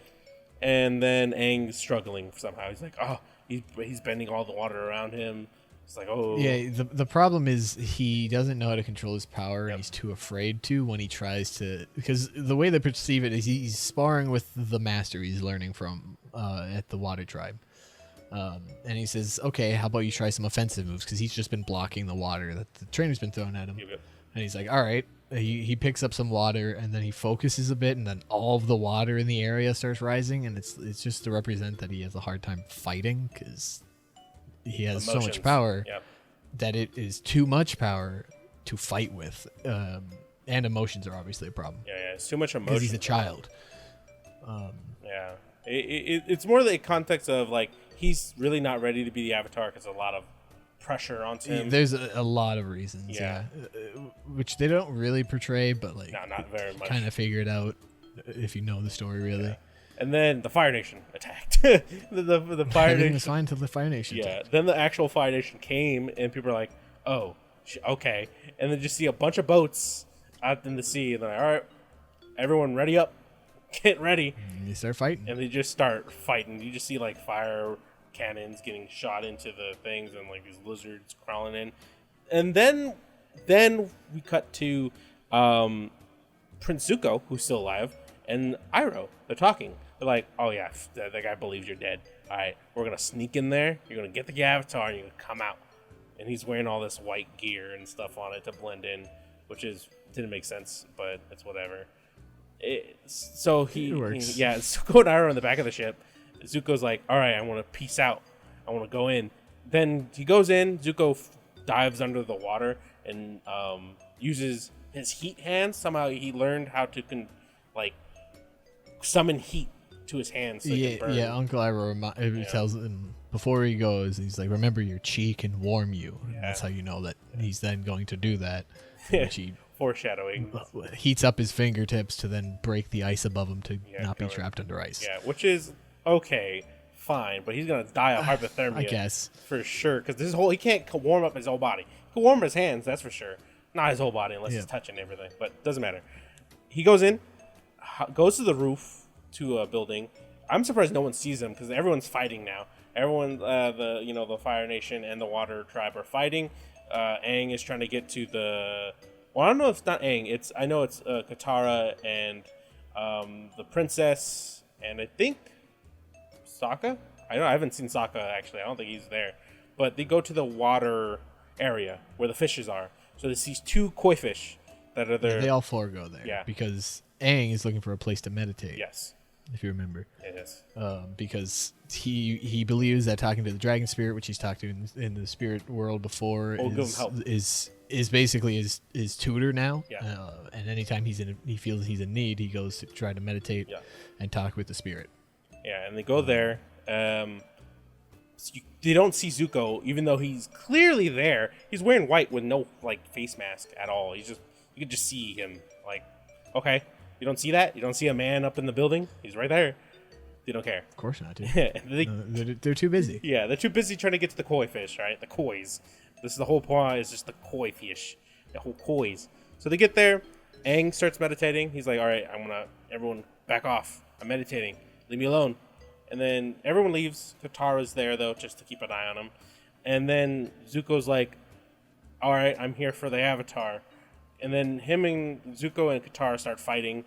and then Aang's struggling somehow. He's like, oh, he's bending all the water around him. It's like, oh, Yeah, the problem is he doesn't know how to control his power, Yep. and he's too afraid to when he tries to. Because the way they perceive it is he's sparring with the master he's learning from at the Water Tribe. And he says, okay, how about you try some offensive moves? Because he's just been blocking the water that the trainer's been throwing at him. Yep. And he's like, all right. He picks up some water, and then he focuses a bit, and then all of the water in the area starts rising, and it's just to represent that he has a hard time fighting because he has so much Emotions. power Yep. that it is too much power to fight with. And emotions are obviously a problem Yeah, it's too much because emotion. he's a child. Yeah, It's more the context of like he's really not ready to be the Avatar because a lot of pressure onto him. There's a lot of reasons, Yeah. which they don't really portray, but like No, not very much. kind of figure it out if you know the story really. Yeah. And then the Fire Nation attacked. the Fire Everything Nation was fine until the Fire Nation. Yeah. attacked. Then the actual Fire Nation came, and people are like, "Oh, okay." And then just see a bunch of boats out in the sea, and they're like, "All right, everyone, ready up, get ready." And you start fighting. And they just start fighting. You just see like fire cannons getting shot into the things, and like these lizards crawling in. And then we cut to Prince Zuko, who's still alive, and Iroh. They're talking. They're like, "Oh yeah, that guy believes you're dead. All right, we're gonna sneak in there. You're gonna get the Avatar, and you're gonna come out." And he's wearing all this white gear and stuff on it to blend in, which didn't make sense, but it's whatever. So It works. Zuko and Iroh in the back of the ship. Zuko's like, "All right, I want to peace out. I want to go in." Then he goes in. Zuko dives under the water and uses his heat hands. Somehow he learned how to summon heat to his hands. So he can burn. Uncle Iroh tells him before he goes, he's like, "Remember, your chi can warm you." And that's how you know that he's then going to do that. Which he foreshadowing. Heats up his fingertips to then break the ice above him to not be kill him. trapped under ice. Yeah, which is okay, fine, but he's gonna die of hypothermia. I guess for sure, because he can't warm up his whole body. He can warm his hands, that's for sure. Not his whole body unless he's touching everything, but doesn't matter. He goes in, goes to the roof to a building. I'm surprised no one sees him because everyone's fighting now. Everyone, the Fire Nation and the Water Tribe are fighting. Aang is trying to get to the. Well, I don't know if it's not Aang. I know it's Katara and the princess, and I think Sokka. I haven't seen Sokka actually. I don't think he's there. But they go to the water area where the fishes are. So they see two koi fish that are there. They all four go there. Yeah. Because Aang is looking for a place to meditate. Yes. If you remember. It is. Because he believes that talking to the dragon spirit, which he's talked to in the spirit world before, is basically his tutor now. Yeah. And anytime he feels he's in need, he goes to try to meditate and talk with the spirit. Yeah, and they go there. They don't see Zuko, even though he's clearly there. He's wearing white with no face mask at all. You can just see him. Okay, you don't see that? You don't see a man up in the building? He's right there. They don't care. Of course not, dude. They're too busy. Yeah, they're too busy trying to get to the koi fish, right? The kois. This is the whole point. Is just the koi fish, the whole kois. So they get there. Aang starts meditating. He's like, "All right, everyone back off. I'm meditating. Leave me alone." And then everyone leaves. Katara's there, though, just to keep an eye on him. And then Zuko's like, "All right, I'm here for the Avatar." And then him and Zuko and Katara start fighting,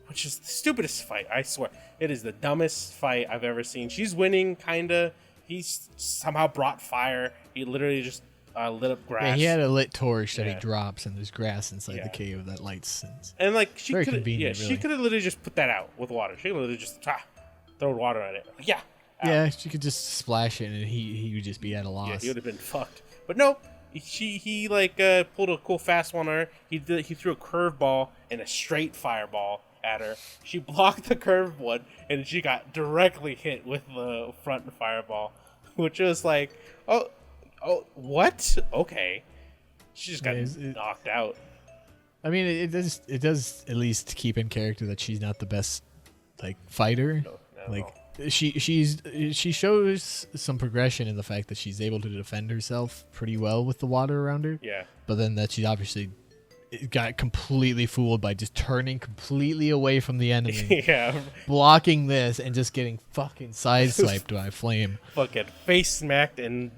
which is the stupidest fight, I swear. It is the dumbest fight I've ever seen. She's winning, kind of. He's somehow brought fire. He literally just lit up grass. Yeah, he had a lit torch that he drops, and there's grass inside the cave that lights. And she very could have convenient, literally just put that out with water. She could literally just throw water at it. Yeah. Yeah, she could just splash it, and he would just be at a loss. Yeah, he would have been fucked. But no, he pulled a cool fast one on her. He threw a curveball and a straight fireball at her. She blocked the curved one, and she got directly hit with the front fireball, which was like, oh, what? Okay. She just got knocked out. I mean, it does at least keep in character that she's not the best fighter. No, she shows some progression in the fact that she's able to defend herself pretty well with the water around her. Yeah. But then that she obviously got completely fooled by just turning completely away from the enemy. Yeah. Blocking this and just getting fucking sideswiped by flame. Fucking face smacked, and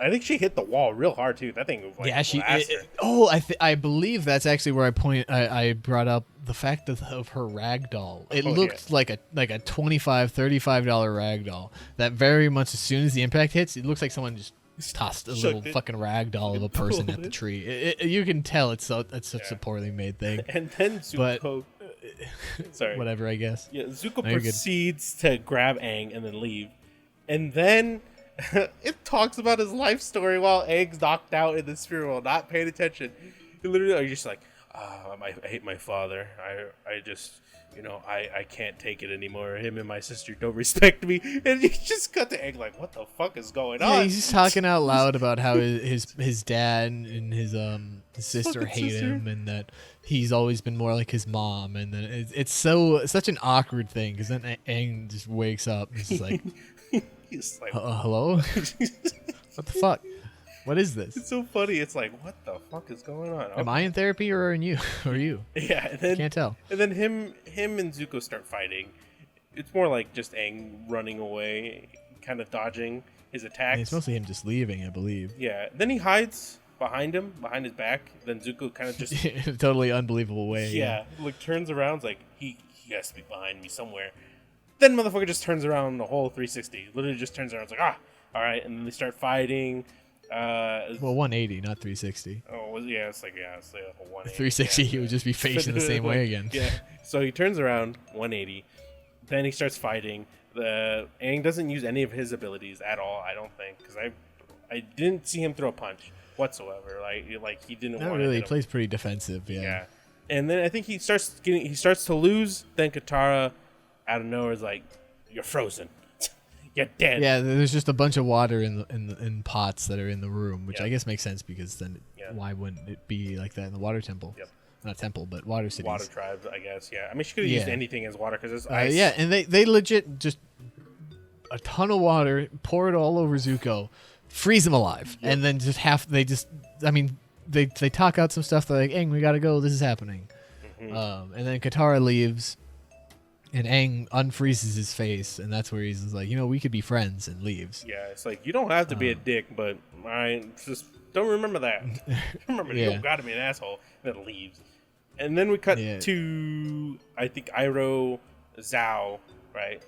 I think she hit the wall real hard too. That thing was I believe that's actually where I brought up the fact of her ragdoll. It looked like a $25, $35 ragdoll that very much as soon as the impact hits, it looks like someone just tossed a little fucking ragdoll of a person at the tree. You can tell it's such a poorly made thing. And then Zuko, sorry, whatever, I guess. Yeah, Zuko proceeds to grab Aang and then leave, and then it talks about his life story while Aang's knocked out in the spirit world, not paying attention. He literally, are you just like, I hate my father. I just, I can't take it anymore. Him and my sister don't respect me. And you just cut to Aang like, what the fuck is going on? Yeah, he's just talking out loud about how his dad and his sister Fucking hate sister. him, and that he's always been more like his mom, and then it's such an awkward thing because then Aang just wakes up and is like, He's like, hello, what the fuck, what is this? it's so funny. It's like, what the fuck is going on? Am I in therapy or are you? Or you? Yeah, and then Can't tell. And then him and Zuko start fighting. It's more like just Aang running away, kind of dodging his attacks. And it's mostly him just leaving, I believe. Yeah. Then he hides behind his back. Then Zuko kind of just In a totally unbelievable way. yeah, like turns around, like he has to be behind me somewhere. Then motherfucker just turns around the whole 360. Literally just turns around. It's like all right, and then they start fighting. Well, 180, not 360. Oh yeah, it's like a 180. 360, yeah. he would just be facing the same way again. Yeah. So he turns around 180. Then he starts fighting. The Aang doesn't use any of his abilities at all. I don't think, because I didn't see him throw a punch whatsoever. Like he didn't. Not want really. To He hit him. plays pretty defensive. Yeah. And then I think he starts to lose. Then Katara, out of nowhere, is like, "You're frozen. You're dead." Yeah, there's just a bunch of water in pots that are in the room, which Yeah. I guess makes sense because then Yeah. why wouldn't it be like that in the water temple? Yep. Not temple, but water cities. Water tribes, I guess. Yeah. I mean, she could have used Yeah. anything as water because it's ice. Yeah, and they legit just a ton of water, pour it all over Zuko, freeze him alive, and then they talk out some stuff. They're like, Aang, we gotta go. This is happening. Mm-hmm. And then Katara leaves, and Aang unfreezes his face, and that's where he's just like, we could be friends, and leaves. Yeah, it's like you don't have to be a dick, but I just don't remember that. Remember, you Yeah. don't gotta be an asshole. And then leaves, and then we cut Yeah. to I think Iroh, Zhao, right,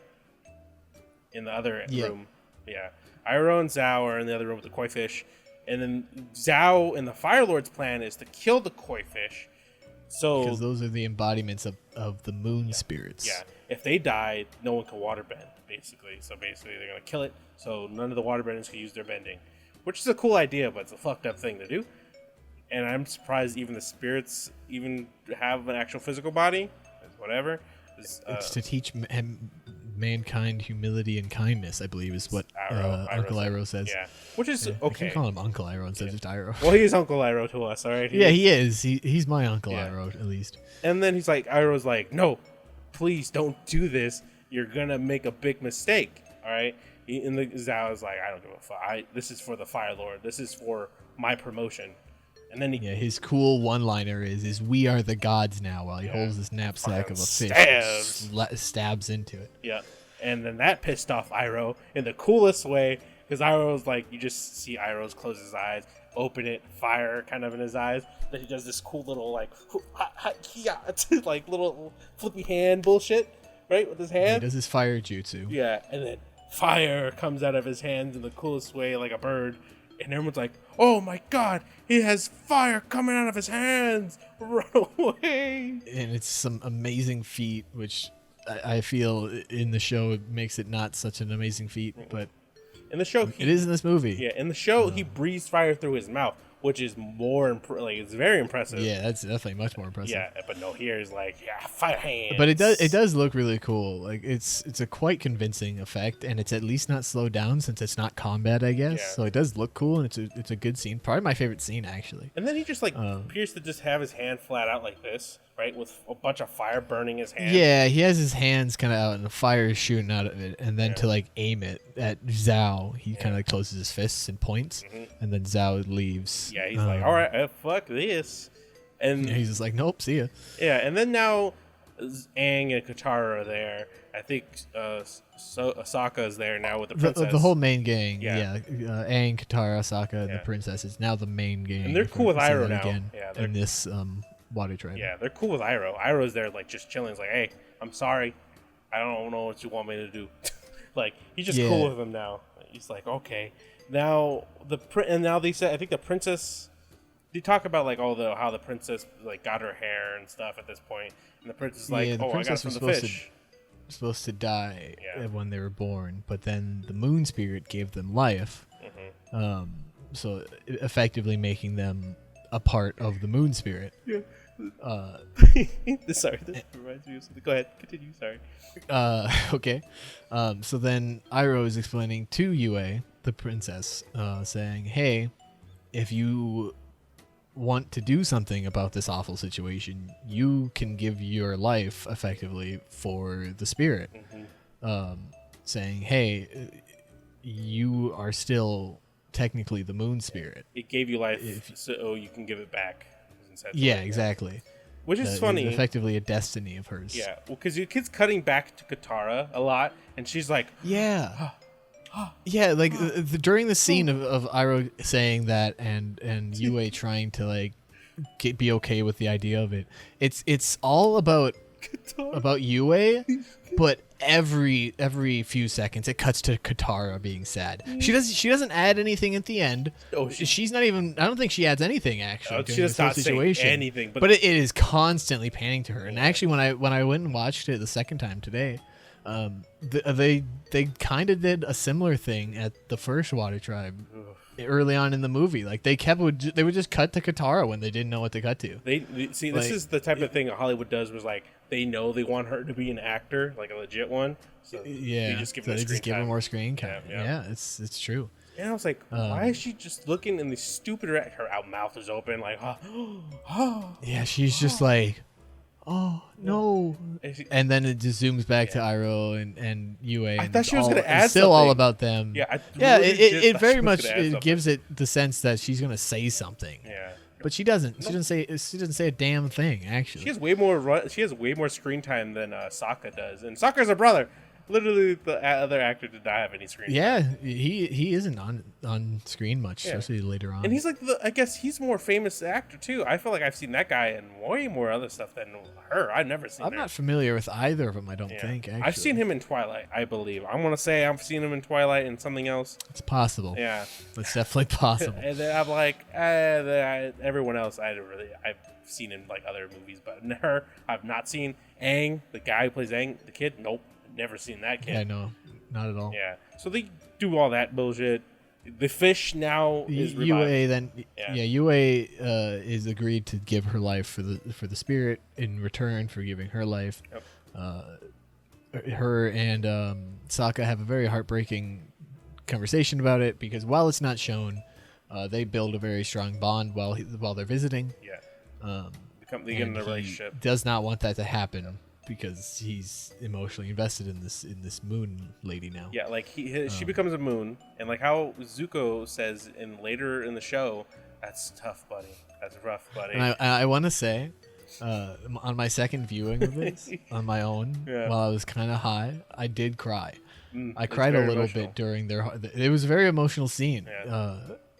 in the other Yeah. room. Yeah, Iroh and Zhao are in the other room with the koi fish, and then Zhao and the Fire Lord's plan is to kill the koi fish. So Because those are the embodiments of the moon spirits. yeah, if they die, no one can waterbend, basically. So basically, they're going to kill it, so none of the waterbenders can use their bending. Which is a cool idea, but it's a fucked up thing to do. And I'm surprised even the spirits even have an actual physical body. Whatever. It's to teach mankind humility and kindness, I believe, is what Uncle Iroh says. Yeah, which is I okay. can call him Uncle Iroh instead of just Iroh. Well, he is Uncle Iroh to us, all right? Yeah, he is. He's my Uncle Yeah. Iroh, at least. And then he's like, Iroh's like, no, please don't do this. You're going to make a big mistake, all right? And the Zhao is like, I don't give a fuck. This is for the Fire Lord. This is for my promotion. And then Yeah, his cool one-liner is "We are the gods now," while he holds this knapsack of a fish and stabs into it. Yeah. And then that pissed off Iroh in the coolest way, because Iroh's like, you just see Iroh's close his eyes, open it, fire kind of in his eyes. Then he does this cool little like little flippy hand bullshit, right, with his He hand. does his fire jutsu. Yeah, and then fire comes out of his hands in the coolest way, like a bird. And everyone's like, "Oh my god, he has fire coming out of his hands! Run away!" And it's some amazing feat, which I feel in the show it makes it not such an amazing feat, but In the show, it is in this movie. Yeah, in the show, he breathes fire through his mouth, which is more it's very impressive. Yeah, that's definitely much more impressive. Yeah, but no, here is like, fire hands. But it does look really cool. Like it's a quite convincing effect, and it's at least not slowed down since it's not combat, I guess. Yeah. So it does look cool, and it's a good scene. Probably my favorite scene, actually. And then he just appears to just have his hand flat out like this, right, with a bunch of fire burning his hand. Yeah, he has his hands kind of out, and the fire is shooting out of it. And then to like aim it at Zhao, he kind of like closes his fists and points, and then Zhao leaves. Yeah, he's like, all right, fuck this. And he's just like, nope, see ya. yeah, and then now Aang and Katara are there. I think Asaka is there now with the princess. The whole main gang, Yeah. Aang, Katara, Sokka, and the princess is now the main gang. And they're if cool we with can say Iroh that now. again Yeah, they're- in this water tribe. Yeah, they're cool with Iroh. Iroh's there, like, just chilling. He's like, hey, I'm sorry. I don't know what you want me to do. Like, he's just Yeah. cool with them now. He's like, okay. Now, now they said, I think the princess, they talk about, like, how the princess, like, got her hair and stuff at this point. And the princess is like, Yeah, the I got it princess from was the supposed fish. supposed to die Yeah. when they were born, but then the moon spirit gave them life, so effectively making them a part of the moon spirit. Yeah. Sorry, this reminds me of something. Go ahead, continue. Sorry. Okay. So then Iroh is explaining to Yue, the princess, saying, "Hey, if you want to do something about this awful situation, you can give your life effectively for the spirit." Saying, "Hey, you are still technically the moon spirit. It gave you life, so you can give it back." Yeah, exactly. Which is funny. It's effectively a destiny of hers. Yeah, well, because your kid's cutting back to Katara a lot, and she's like, yeah. Yeah, like during the scene of Iroh saying that and Yue trying to like be okay with the idea of it. It's all about Yue, but every few seconds it cuts to Katara being sad. She doesn't add anything at the end. Oh, she's not even. I don't think she adds anything actually. She does not say anything, but it is constantly panning to her. And actually, when I went and watched it the second time today, they kind of did a similar thing at the first Water Tribe early on in the movie. Like they would just cut to Katara when they didn't know what to cut to. They see, this is the type of thing Hollywood does. Was like they know they want her to be an actor, like a legit one. So yeah, they just give her more screen time. Yeah, it's true. And I was like, why is she just looking in the stupid? Her mouth is open, like, yeah, she's just like, oh no, and then it just zooms back to Iroh and Yue. I thought she was going to add it's still something. all about them. Yeah, it very much gives it the sense that she's going to say something. Yeah, but she doesn't. She doesn't say a damn thing. Actually, she has way more screen time than Sokka does, and Sokka's her brother. Literally, the other actor did not have any screen time. Yeah, he isn't on screen much, especially later on. And he's like, I guess he's more famous actor too. I feel like I've seen that guy in way more other stuff than her. I've never seen. I'm not familiar with either of them. I don't think. Actually, I've seen him in Twilight. I believe. I want to say I've seen him in Twilight and something else. It's possible. Yeah, it's definitely possible. And then I'm like, everyone else, I've seen in like other movies, but her, I've not seen. Aang, the guy who plays Aang, the kid, nope. Never seen that kid. Yeah, no, not at all. Yeah, so they do all that bullshit. The fish now is revived. Yue is agreed to give her life for the spirit in return for giving her life. Yep. Her and Sokka have a very heartbreaking conversation about it because while it's not shown, they build a very strong bond while they're visiting. Yeah, they get in a relationship. Does not want that to happen. Because he's emotionally invested in this moon lady now. Yeah, like she becomes a moon, and like how Zuko says later in the show, that's tough, buddy. That's rough, buddy. And I want to say, on my second viewing of this on my own, while I was kind of high, I did cry. I cried a little bit during it was a very emotional scene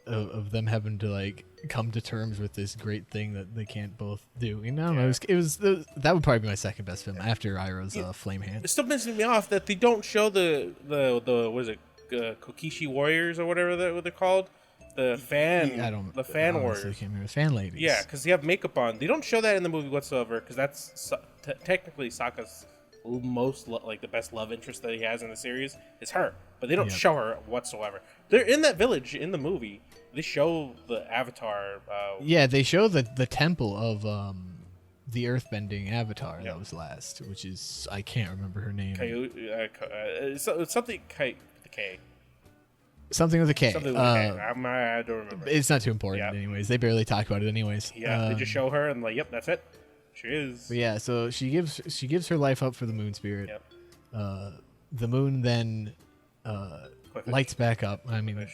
of them having to like come to terms with this great thing that they can't both do. You know, it was that would probably be my second best film after Iroh's Flame Hand. It's still pissing me off that they don't show the what is it, Kokishi Warriors or whatever they're called, the fan warriors. I can't remember. Fan ladies. Yeah, because they have makeup on. They don't show that in the movie whatsoever because that's technically Sokka's most the best love interest that he has in the series is her, but they don't show her whatsoever. They're in that village in the movie. They show the Avatar. They show the temple of the earthbending Avatar that was last, which is I can't remember her name. Something K. Something with a K. Something with a K. I don't remember. It's not too important, anyways. They barely talk about it, anyways. Yeah, they just show her and yep, that's it. She is. But yeah, so she gives her life up for the moon spirit. Yep. The moon then lights back up. I mean,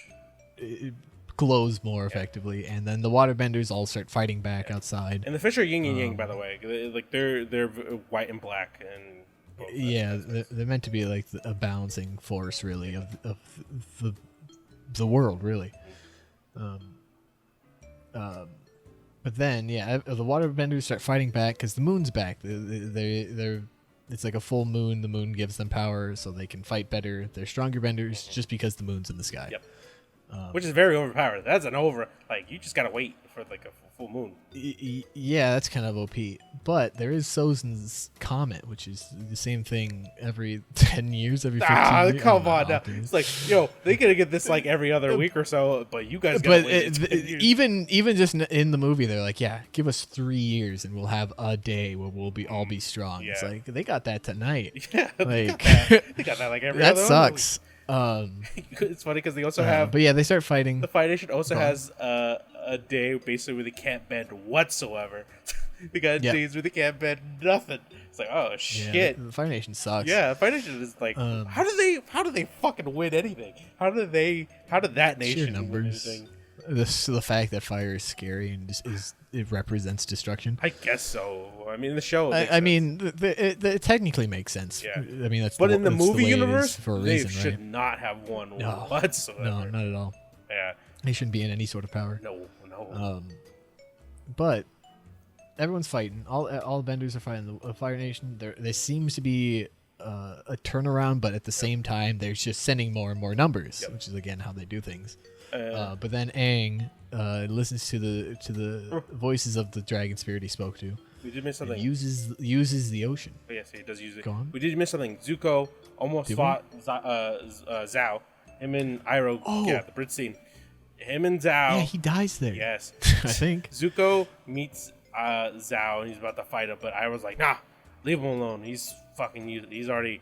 it glows more effectively, and then the waterbenders all start fighting back outside. And the fish are yin and yang, by the way. Like they're white and black, and they're meant to be like a balancing force, really, of the world, really. But then, the waterbenders start fighting back because the moon's back. It's like a full moon. The moon gives them power, so they can fight better. They're stronger benders just because the moon's in the sky. Yep. which is very overpowered. That's an you just gotta wait for like a full moon. Yeah, that's kind of OP. But there is Sozin's Comet, which is the same thing every 10 years, every 15 years. Come on now. It's like, they gotta get this like every other week or so, but you guys gotta wait. Even just in the movie, they're like, yeah, give us 3 years and we'll have a day where we'll all be strong. Yeah. It's like, they got that tonight. Yeah, like, they got that like every other that sucks. It's funny because they also have... But yeah, they start fighting. The Fire Nation also has a day basically where they can't bend whatsoever. They got days where they can't bend nothing. It's like, oh shit. Yeah, the Fire Nation sucks. Yeah, the Fire Nation is like, how do they fucking win anything? How did that nation win anything? The fact that fire is scary and it represents destruction. I guess so. I mean, the show. I mean, it technically makes sense. Yeah. I mean, but in the movie universe, for a they reason, should not have won whatsoever. No, not at all. Yeah. They shouldn't be in any sort of power. No. But everyone's fighting. All the Benders are fighting the Fire Nation. There seems to be a turnaround, but at the same time, they're just sending more and more numbers, which is again how they do things. But then Aang listens to the voices of the dragon spirit he spoke to. We did miss something. Uses the ocean. Oh, yes, he does use it. Go on. We did miss something. Zuko almost fought Zhao. Him and Iroh. Yeah, the bridge scene. Him and Zhao. Yeah, he dies there. Yes. I think. Zuko meets Zhao and he's about to fight him, but Iroh's like, nah, leave him alone. He's fucking he's already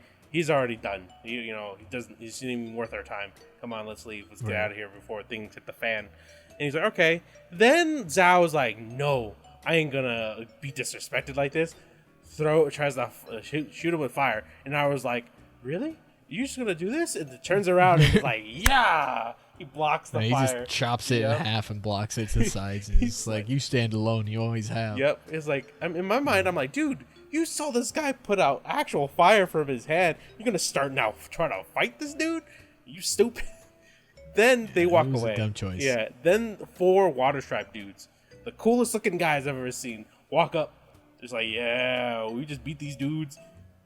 done. He doesn't. He's not even worth our time. Come on, let's leave. Let's get out of here before things hit the fan. And he's like, okay. Then Zhao is like, no, I ain't gonna be disrespected like this. Tries to shoot him with fire. And I was like, really? You just gonna do this? And it turns around and he's like, yeah. He blocks the fire. He just chops it in half and blocks it to the sides. And he's like, you stand alone. You always have. Yep. It's like, in my mind, I'm like, dude, you saw this guy put out actual fire from his hand. You're gonna start now trying to fight this dude? You stupid. Then they walk away. A dumb choice. Yeah. Then 4 water stripe dudes, the coolest looking guys I've ever seen, walk up. It's like, yeah, we just beat these dudes.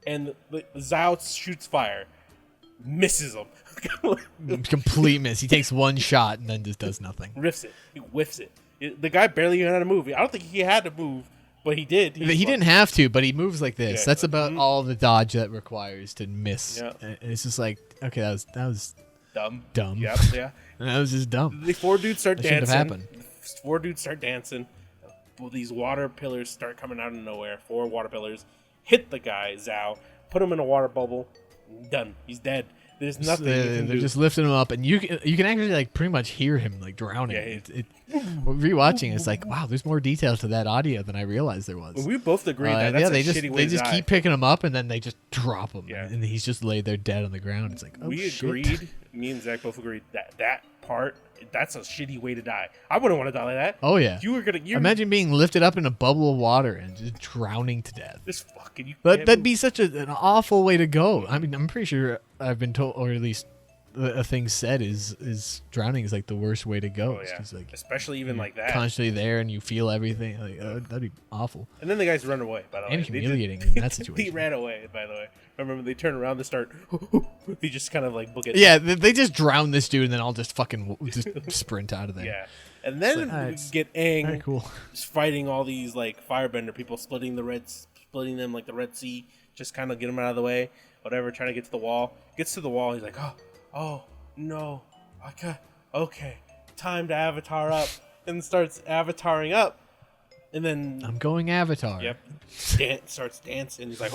And Zhao shoots fire, misses them. Complete miss. He takes one shot and then just does nothing. Riffs it. He whiffs it. The guy barely even had to move. I don't think he had to move, but he did. He didn't have to, but he moves like this. Yeah. That's about all the dodge that requires to miss. Yeah. And it's just like, okay, that was dumb. Yep, yeah. That was just dumb. The 4 dudes start dancing. Shouldn't have happened. 4 dudes start dancing. Well, these water pillars start coming out of nowhere. 4 water pillars hit the guy, Zhao, put him in a water bubble. Done. He's dead. There's nothing. They're just lifting him up, and you can actually like pretty much hear him like drowning. Yeah, rewatching, it's like, wow, there's more detail to that audio than I realized there was. We both agreed that that's a shitty way they just die. Keep picking him up, and then they just drop him, and he's just laid there dead on the ground. It's like, oh, we shit. agreed. Me and Zach both agreed that part. That's a shitty way to die. I wouldn't want to die like that. Oh yeah. You were gonna imagine being lifted up in a bubble of water and just drowning to death. Just fucking. That'd be such an awful way to go. I mean, I'm pretty sure I've been told, or at least a thing said is drowning is like the worst way to go. Oh, yeah. Like, especially even like that. Constantly there and you feel everything. Like, that'd be awful. And then the guys run away. By the way, and humiliating in that situation. They ran away. By the way, remember when they turn around, they start. They just kind of like book it. Yeah, they just drown this dude, and then I'll just fucking just sprint out of there. Yeah, and then we get Aang cool. just fighting all these like firebender people, splitting them like the Red Sea. Just kind of get them out of the way. Whatever, trying to get to the wall. Gets to the wall. He's like, oh no, okay, time to avatar up, and starts avataring up, and then I'm going avatar. Yep, starts dancing. He's like,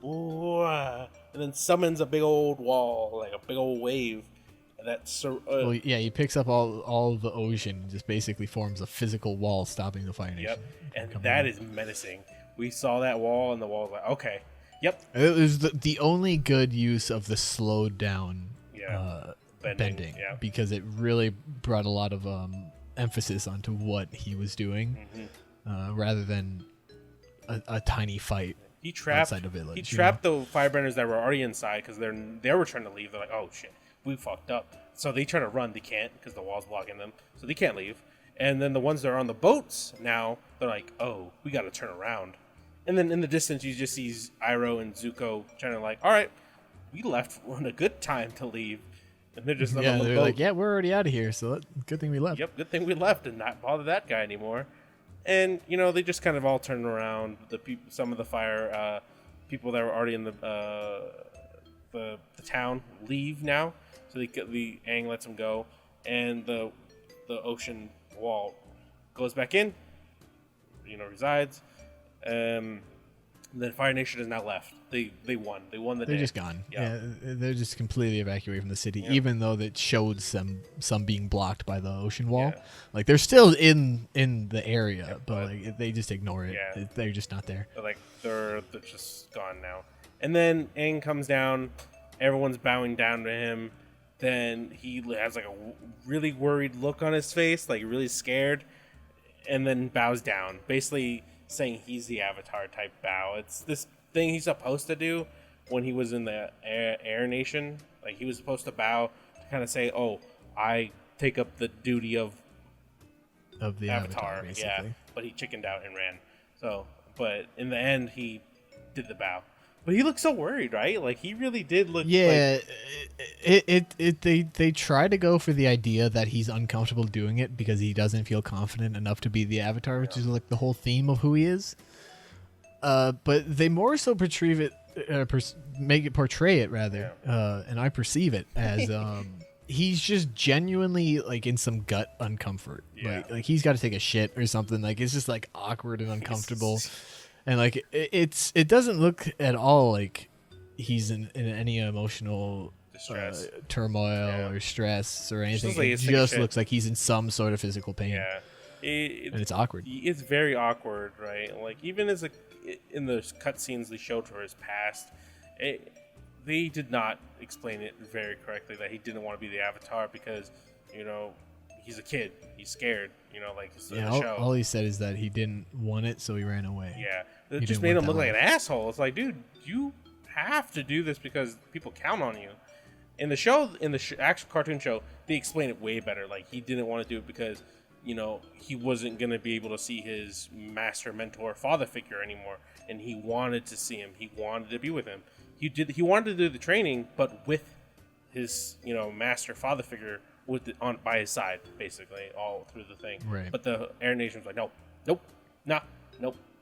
and then summons a big old wall, like a big old wave. That's well, yeah, he picks up all the ocean, and just basically forms a physical wall stopping the Fire Nation. Yep, and that is menacing. We saw that wall, and the wall was like, okay, yep. It was the only good use of the slowed down. Bending because it really brought a lot of emphasis onto what he was doing, rather than a tiny fight. He trapped outside the village. He trapped the firebenders that were already inside because they were trying to leave. They're like, oh shit, we fucked up. So they try to run. They can't because the wall's blocking them. So they can't leave. And then the ones that are on the boats now, they're like, oh, we got to turn around. And then in the distance, you just see Iroh and Zuko trying to like, all right, we left on a good time to leave. and they're just on Yeah, the they're boat. like, yeah, we're already out of here, so good thing we left. Yep, good thing we left and not bother that guy anymore. And they just kind of all turn around. Some of the fire people that were already in the town leave now, so the Aang lets them go, and the ocean wall goes back in. Resides. The Fire Nation is now left. They won. They won the day. They're just gone. Yeah. Yeah, they're just completely evacuated from the city, Yeah. even though that showed some being blocked by the ocean wall. Yeah. Like they're still in the area, Yeah, but like they just ignore it. Yeah. They're just not there. They're just gone now. And then Aang comes down. Everyone's bowing down to him. Then he has like a really worried look on his face, like really scared, and then bows down, basically saying he's the Avatar type bow. It's this thing he's supposed to do when he was in the Air Nation. Like he was supposed to bow to kind of say, "Oh, I take up the duty of The Avatar, basically. yeah." But he chickened out and ran. So, but in the end, he did the bow. But he looked so worried, right? Like he really did look. Yeah, they try to go for the idea that he's uncomfortable doing it because he doesn't feel confident enough to be the Avatar, which is like the whole theme of who he is. But they more so portray it rather, and I perceive it as he's just genuinely like in some gut uncomfort. Yeah. Like he's got to take a shit or something. Like it's just like awkward and uncomfortable. And like it doesn't look at all like he's in any emotional Distress. turmoil or stress or anything. like It he's taking just shit. looks like he's in some sort of physical pain. Yeah. And it's awkward. It's very awkward, right? Like even in the cutscenes they showed for his past, they did not explain it very correctly that he didn't want to be the Avatar because he's a kid, he's scared, like it's in the show. All he said is that he didn't want it, so he ran away. Yeah, He it just didn't made want him look that like an life. asshole. It's like, dude, you have to do this because people count on you. In the show, actual cartoon show, they explain it way better. Like he didn't want to do it because he wasn't gonna be able to see his master, mentor, father figure anymore, and he wanted to see him. He wanted to be with him. He wanted to do the training, but with his master, father figure by his side, basically all through the thing. Right. But the Air Nation was like, nope,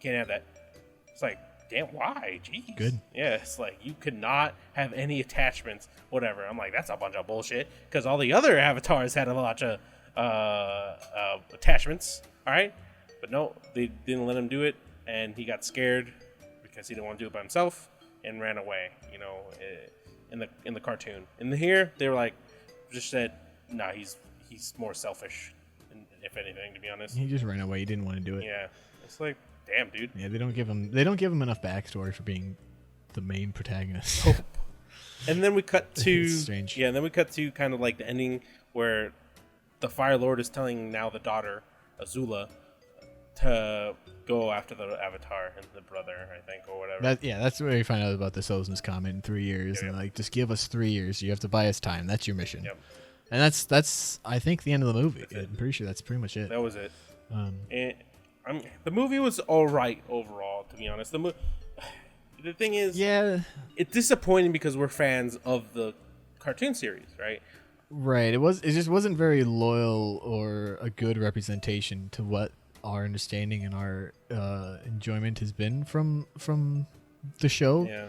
can't have that. It's like, damn, why? Jeez. Good. Yeah, it's like you could not have any attachments, whatever. I'm like, that's a bunch of bullshit because all the other avatars had a lot of attachments. All right, but no, they didn't let him do it, and he got scared because he didn't want to do it by himself and ran away. In the cartoon. In here, they were like, just said, nah, he's more selfish, if anything, to be honest. He just ran away. He didn't want to do it. Yeah, it's like, damn, dude. Yeah, they don't give him enough backstory for being the main protagonist. And then we cut to It's strange. Yeah, and then we cut to kind of like the ending where the Fire Lord is telling now the daughter Azula to go after the Avatar and the brother, I think, or whatever. That's where you find out about the Sozan's comment in 3 years, and like, just give us 3 years. You have to buy us time. That's your mission. Yep. And that's I think the end of the movie. I'm pretty sure that's pretty much it. That was it. Um, And the movie was all right overall, to be honest. The thing is, yeah, it's disappointing because we're fans of the cartoon series, right? right. It just wasn't very loyal or a good representation to what our understanding and our enjoyment has been from the show. Yeah.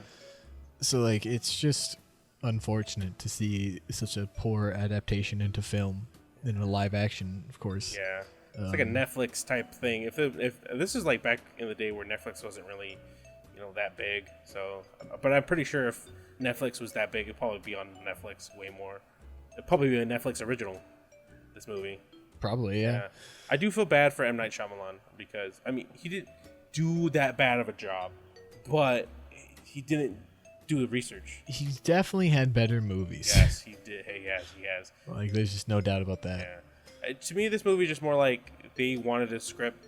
So like, it's just unfortunate to see such a poor adaptation into film in a live action, of course. Yeah. It's like a Netflix type thing. If this is like back in the day where Netflix wasn't really, that big. So, but I'm pretty sure if Netflix was that big, it'd probably be on Netflix way more. It'd probably be a Netflix original. This movie. Probably, yeah. I do feel bad for M. Night Shyamalan because he didn't do that bad of a job, but he didn't do the research. He's definitely had better movies. Yes, he did. He has. Like, there's just no doubt about that. Yeah. To me, this movie is just more like they wanted a script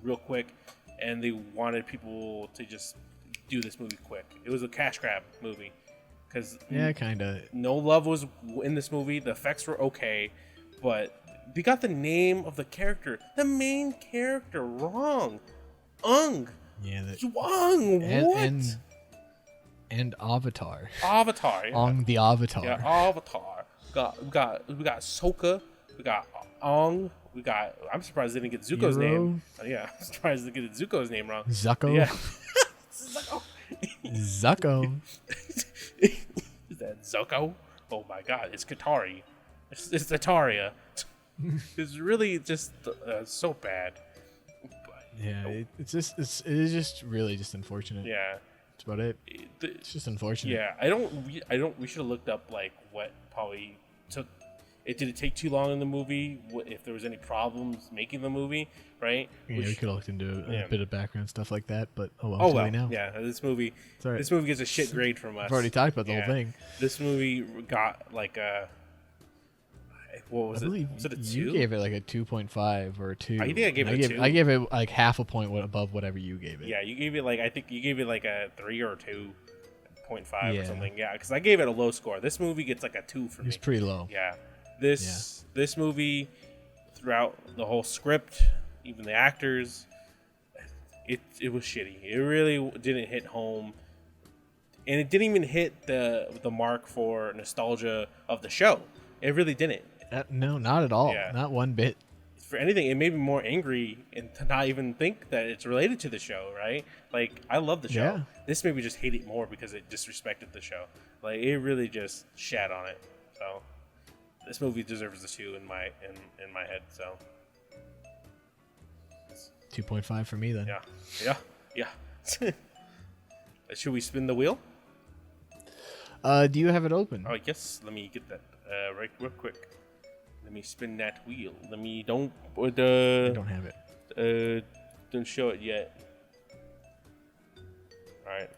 real quick, and they wanted people to just do this movie quick. It was a cash grab movie. Because Yeah, kind of. no love was in this movie. The effects were okay, but they got the name of the character, the main character, wrong. Ung. Yeah. Ung. What? And Avatar. Avatar. Yeah. Ong the Avatar. Yeah, Avatar. We got Sokka. We got Ong. I'm surprised they didn't get Zuko's Hero. name. Yeah, I'm surprised they didn't get Zuko's name wrong. Zuko. Yeah. Zuko. Zuko. Is that Zuko? Oh my God, it's Katari. It's Ataria. It's really just so bad. Yeah, it is just really just unfortunate. Yeah. That's about it. It's just unfortunate. Yeah, I don't. We should have looked up like what probably took. Did it take too long in the movie? If there was any problems making the movie, right? Yeah, we could have looked into a Yeah. bit of background stuff like that, but oh well. Oh too well, late now. yeah. This movie Sorry. gets a shit grade from us. I've already talked about the Yeah. whole thing. This movie got like a. What was I believe it? Was it a 2? you gave it like a 2.5 or a 2. I think I gave it a 2. I gave it like half a point above whatever you gave it. Yeah, you gave it like I think you gave it like a 3 or a 2.5 Yeah. or something. Yeah, because I gave it a low score. This movie gets like a 2 for me. It's pretty low. Yeah, this movie, throughout the whole script, even the actors, it was shitty. It really didn't hit home, and it didn't even hit the mark for nostalgia of the show. It really didn't. No, not at all. Yeah. Not one bit. For anything, it made me more angry and to not even think that it's related to the show, right? Like, I love the show. Yeah. This made me just hate it more because it disrespected the show. Like, it really just shat on it. So, this movie deserves a 2 in my head. So, 2.5 for me then. yeah. Should we spin the wheel? Do you have it open? Oh yes. Let me get that real quick. Let me spin that wheel. Don't I don't have it. Don't show it yet. All right.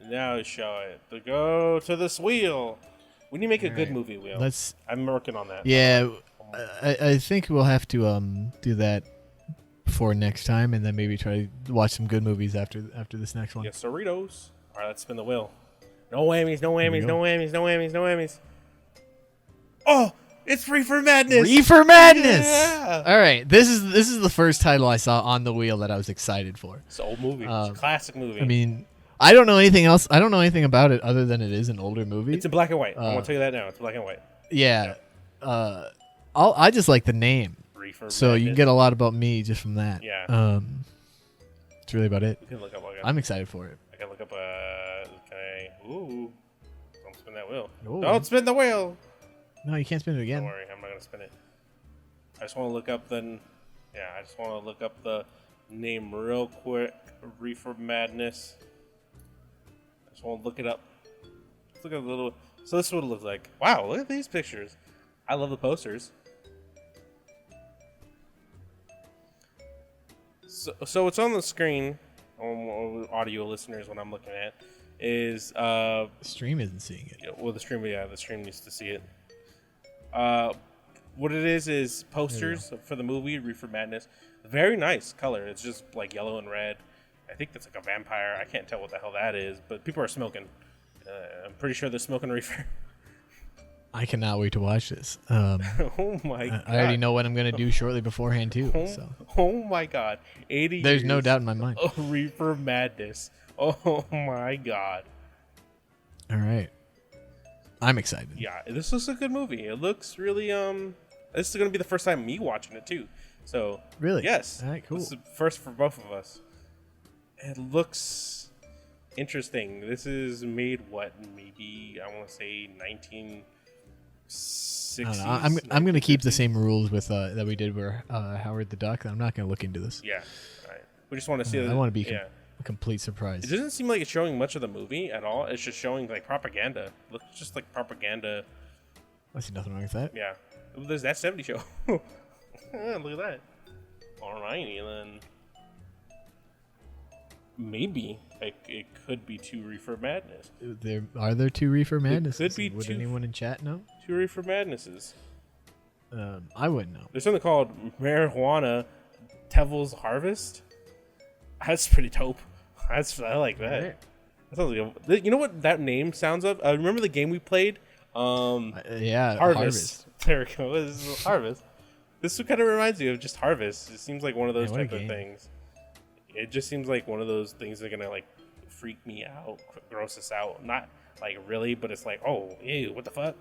Now show it. To go to this wheel. We need to make a good movie wheel. I'm working on that. Yeah, I think we'll have to do that for next time, and then maybe try to watch some good movies after this next one. Yes, Cerritos. All right, let's spin the wheel. No whammies, no whammies, no whammies, no whammies, no whammies. Oh, it's Reefer Madness. Reefer Madness. Yeah. All right, this is the first title I saw on the wheel that I was excited for. It's an old movie. It's a classic movie. I mean, I don't know anything else. I don't know anything about it other than it is an older movie. it's in black and white. I'm gonna tell you that now. It's black and white. Yeah. I just like the name. Reefer So Madness. you can get a lot about me just from that. Yeah. It's really about it. You can look up. I'm excited for it. I can look up. Okay. Ooh. Don't spin that wheel. Ooh. Don't spin the wheel. No, you can't spin it again. Don't worry. I'm not gonna spin it. I just want to look up the. Yeah. I just want to look up the name real quick. Reefer Madness. I just want to look it up. Let's look at the little. So this is what it looks like. Wow. Look at these pictures. I love the posters. So it's on the screen. Audio listeners, what I'm looking at is The stream isn't seeing it. well, the stream needs to see it. What it is posters for the movie Reefer Madness. Very nice color. It's just like yellow and red. I think that's like a vampire. I can't tell what the hell that is, but people are smoking. I'm pretty sure they're smoking reefer. I cannot wait to watch this. Oh my god! I already know what I'm gonna do shortly beforehand too. So Oh my god! 80. there's no years doubt in my mind. of Reefer Madness. Oh my god! All right, I'm excited. Yeah, this looks a good movie. It looks really This is gonna be the first time me watching it too. So Really? yes. All right, cool. This is the first for both of us. It looks interesting. This is made maybe I want to say 1960s. I don't know. I'm gonna keep the same rules with that we did with Howard the Duck. I'm not gonna look into this. Yeah. All right. We just want to see. I want to be Yeah. a complete surprise. It doesn't seem like it's showing much of the movie at all. It's just showing like propaganda. Looks just like propaganda. I see nothing wrong with that. Yeah. Ooh, there's that 70 show. Look at that. Alrighty then. Maybe it could be 2 Reefer Madness. Are there 2 Reefer Madnesses? could be Would 2. anyone in chat know? 2 Reefer Madnesses. I wouldn't know. There's something called Marijuana Devil's Harvest. That's pretty dope. I like that. Alright. That sounds like you know what that name sounds of? Remember the game we played? Yeah, Harvest. There we go. This is Harvest. This kind of reminds me of just Harvest. It seems like one of those what a type of game. things. It just seems like one of those things that are gonna like freak me out, gross us out. Not like really, but it's like, oh, ew, what the fuck?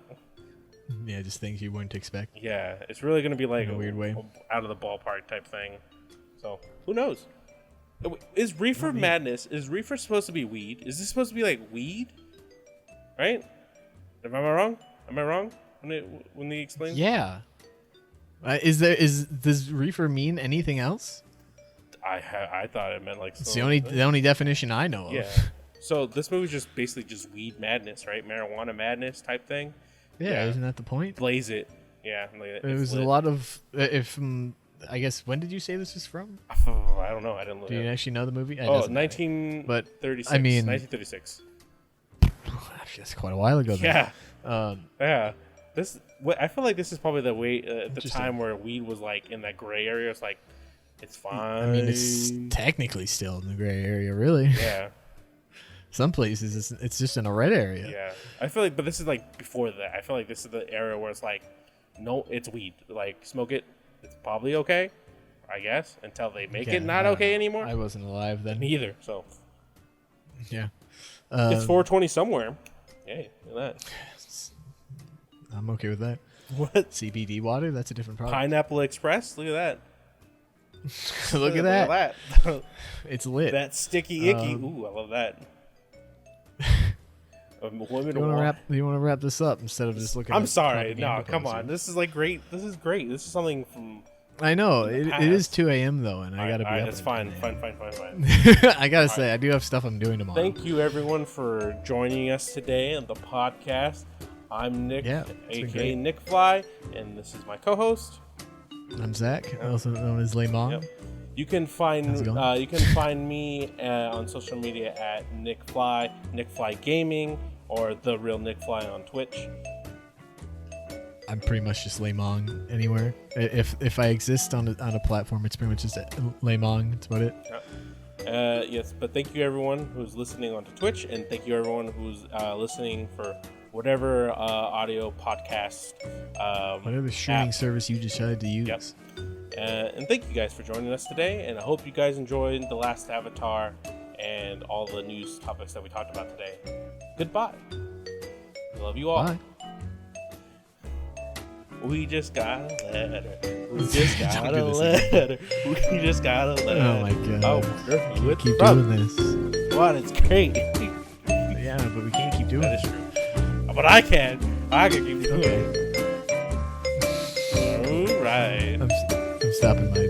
Yeah, just things you wouldn't expect. Yeah, it's really gonna be like In a weird way. out of the ballpark type thing. So who knows? Is reefer madness? Is reefer supposed to be weed? Is this supposed to be like weed? Right? Am I wrong? Am I wrong when they explain? Yeah. Does reefer mean anything else? I thought it meant like It's the only definition I know of. Yeah. So this movie's just basically just weed madness, right? Marijuana madness type thing. Yeah, isn't that the point? Blaze it. Yeah. It was a lot of I guess, when did you say this is from? I don't know. I didn't look. Do you actually know the movie? It Oh, doesn't matter. 1936. But, I mean, 1936. Actually, that's quite a while ago. Then. Yeah. Yeah. I feel like this is probably the way at the Interesting. time where weed was like in that gray area. It's like, it's fine. I mean, it's technically still in the gray area, really. Yeah. Some places it's just in a red area. Yeah. I feel like, but this is like before that. I feel like this is the area where it's like, no, it's weed. Like, smoke it. It's probably okay, I guess, until they make it not okay anymore. I wasn't alive then. Me either. So Yeah. it's 420 somewhere. Hey, look at that. I'm okay with that. What? CBD water? That's a different problem. Pineapple Express? Look at that. Look at that. That. It's lit. That sticky icky. Ooh, I love that. Do you want to wrap this up instead of just looking? I'm at sorry. No, propaganda come on. posters? This is like great. This is great. This is something from. I know in the it is past. 2 a.m. though, and I gotta be up. That's fine. Fine. I gotta say, I do have stuff I'm doing tomorrow. Thank you, everyone, for joining us today on the podcast. I'm Nick, aka Nick Fly, and this is my co-host. I'm Zach, also known as Lemon. Yep. You can find me on social media at Nick Fly Gaming, or The Real Nick Fly on Twitch. I'm pretty much just Lemon anywhere. If I exist on a platform, it's pretty much just Lemon. That's about it. Yes, but thank you everyone who's listening onto Twitch, and thank you everyone who's listening for whatever audio podcast, whatever streaming app. service you decided to use. Yep. And thank you guys for joining us today, and I hope you guys enjoyed The Last Avatar and all the news topics that we talked about today. Goodbye. Love you all. Bye. We just got a letter. We just got a letter. We just got a letter. Oh my god. Oh, wonderful. We keep doing this. What? It's great. Yeah, but we can't keep doing That it. is true. But I can. I can keep doing it. All right. I'm stopping my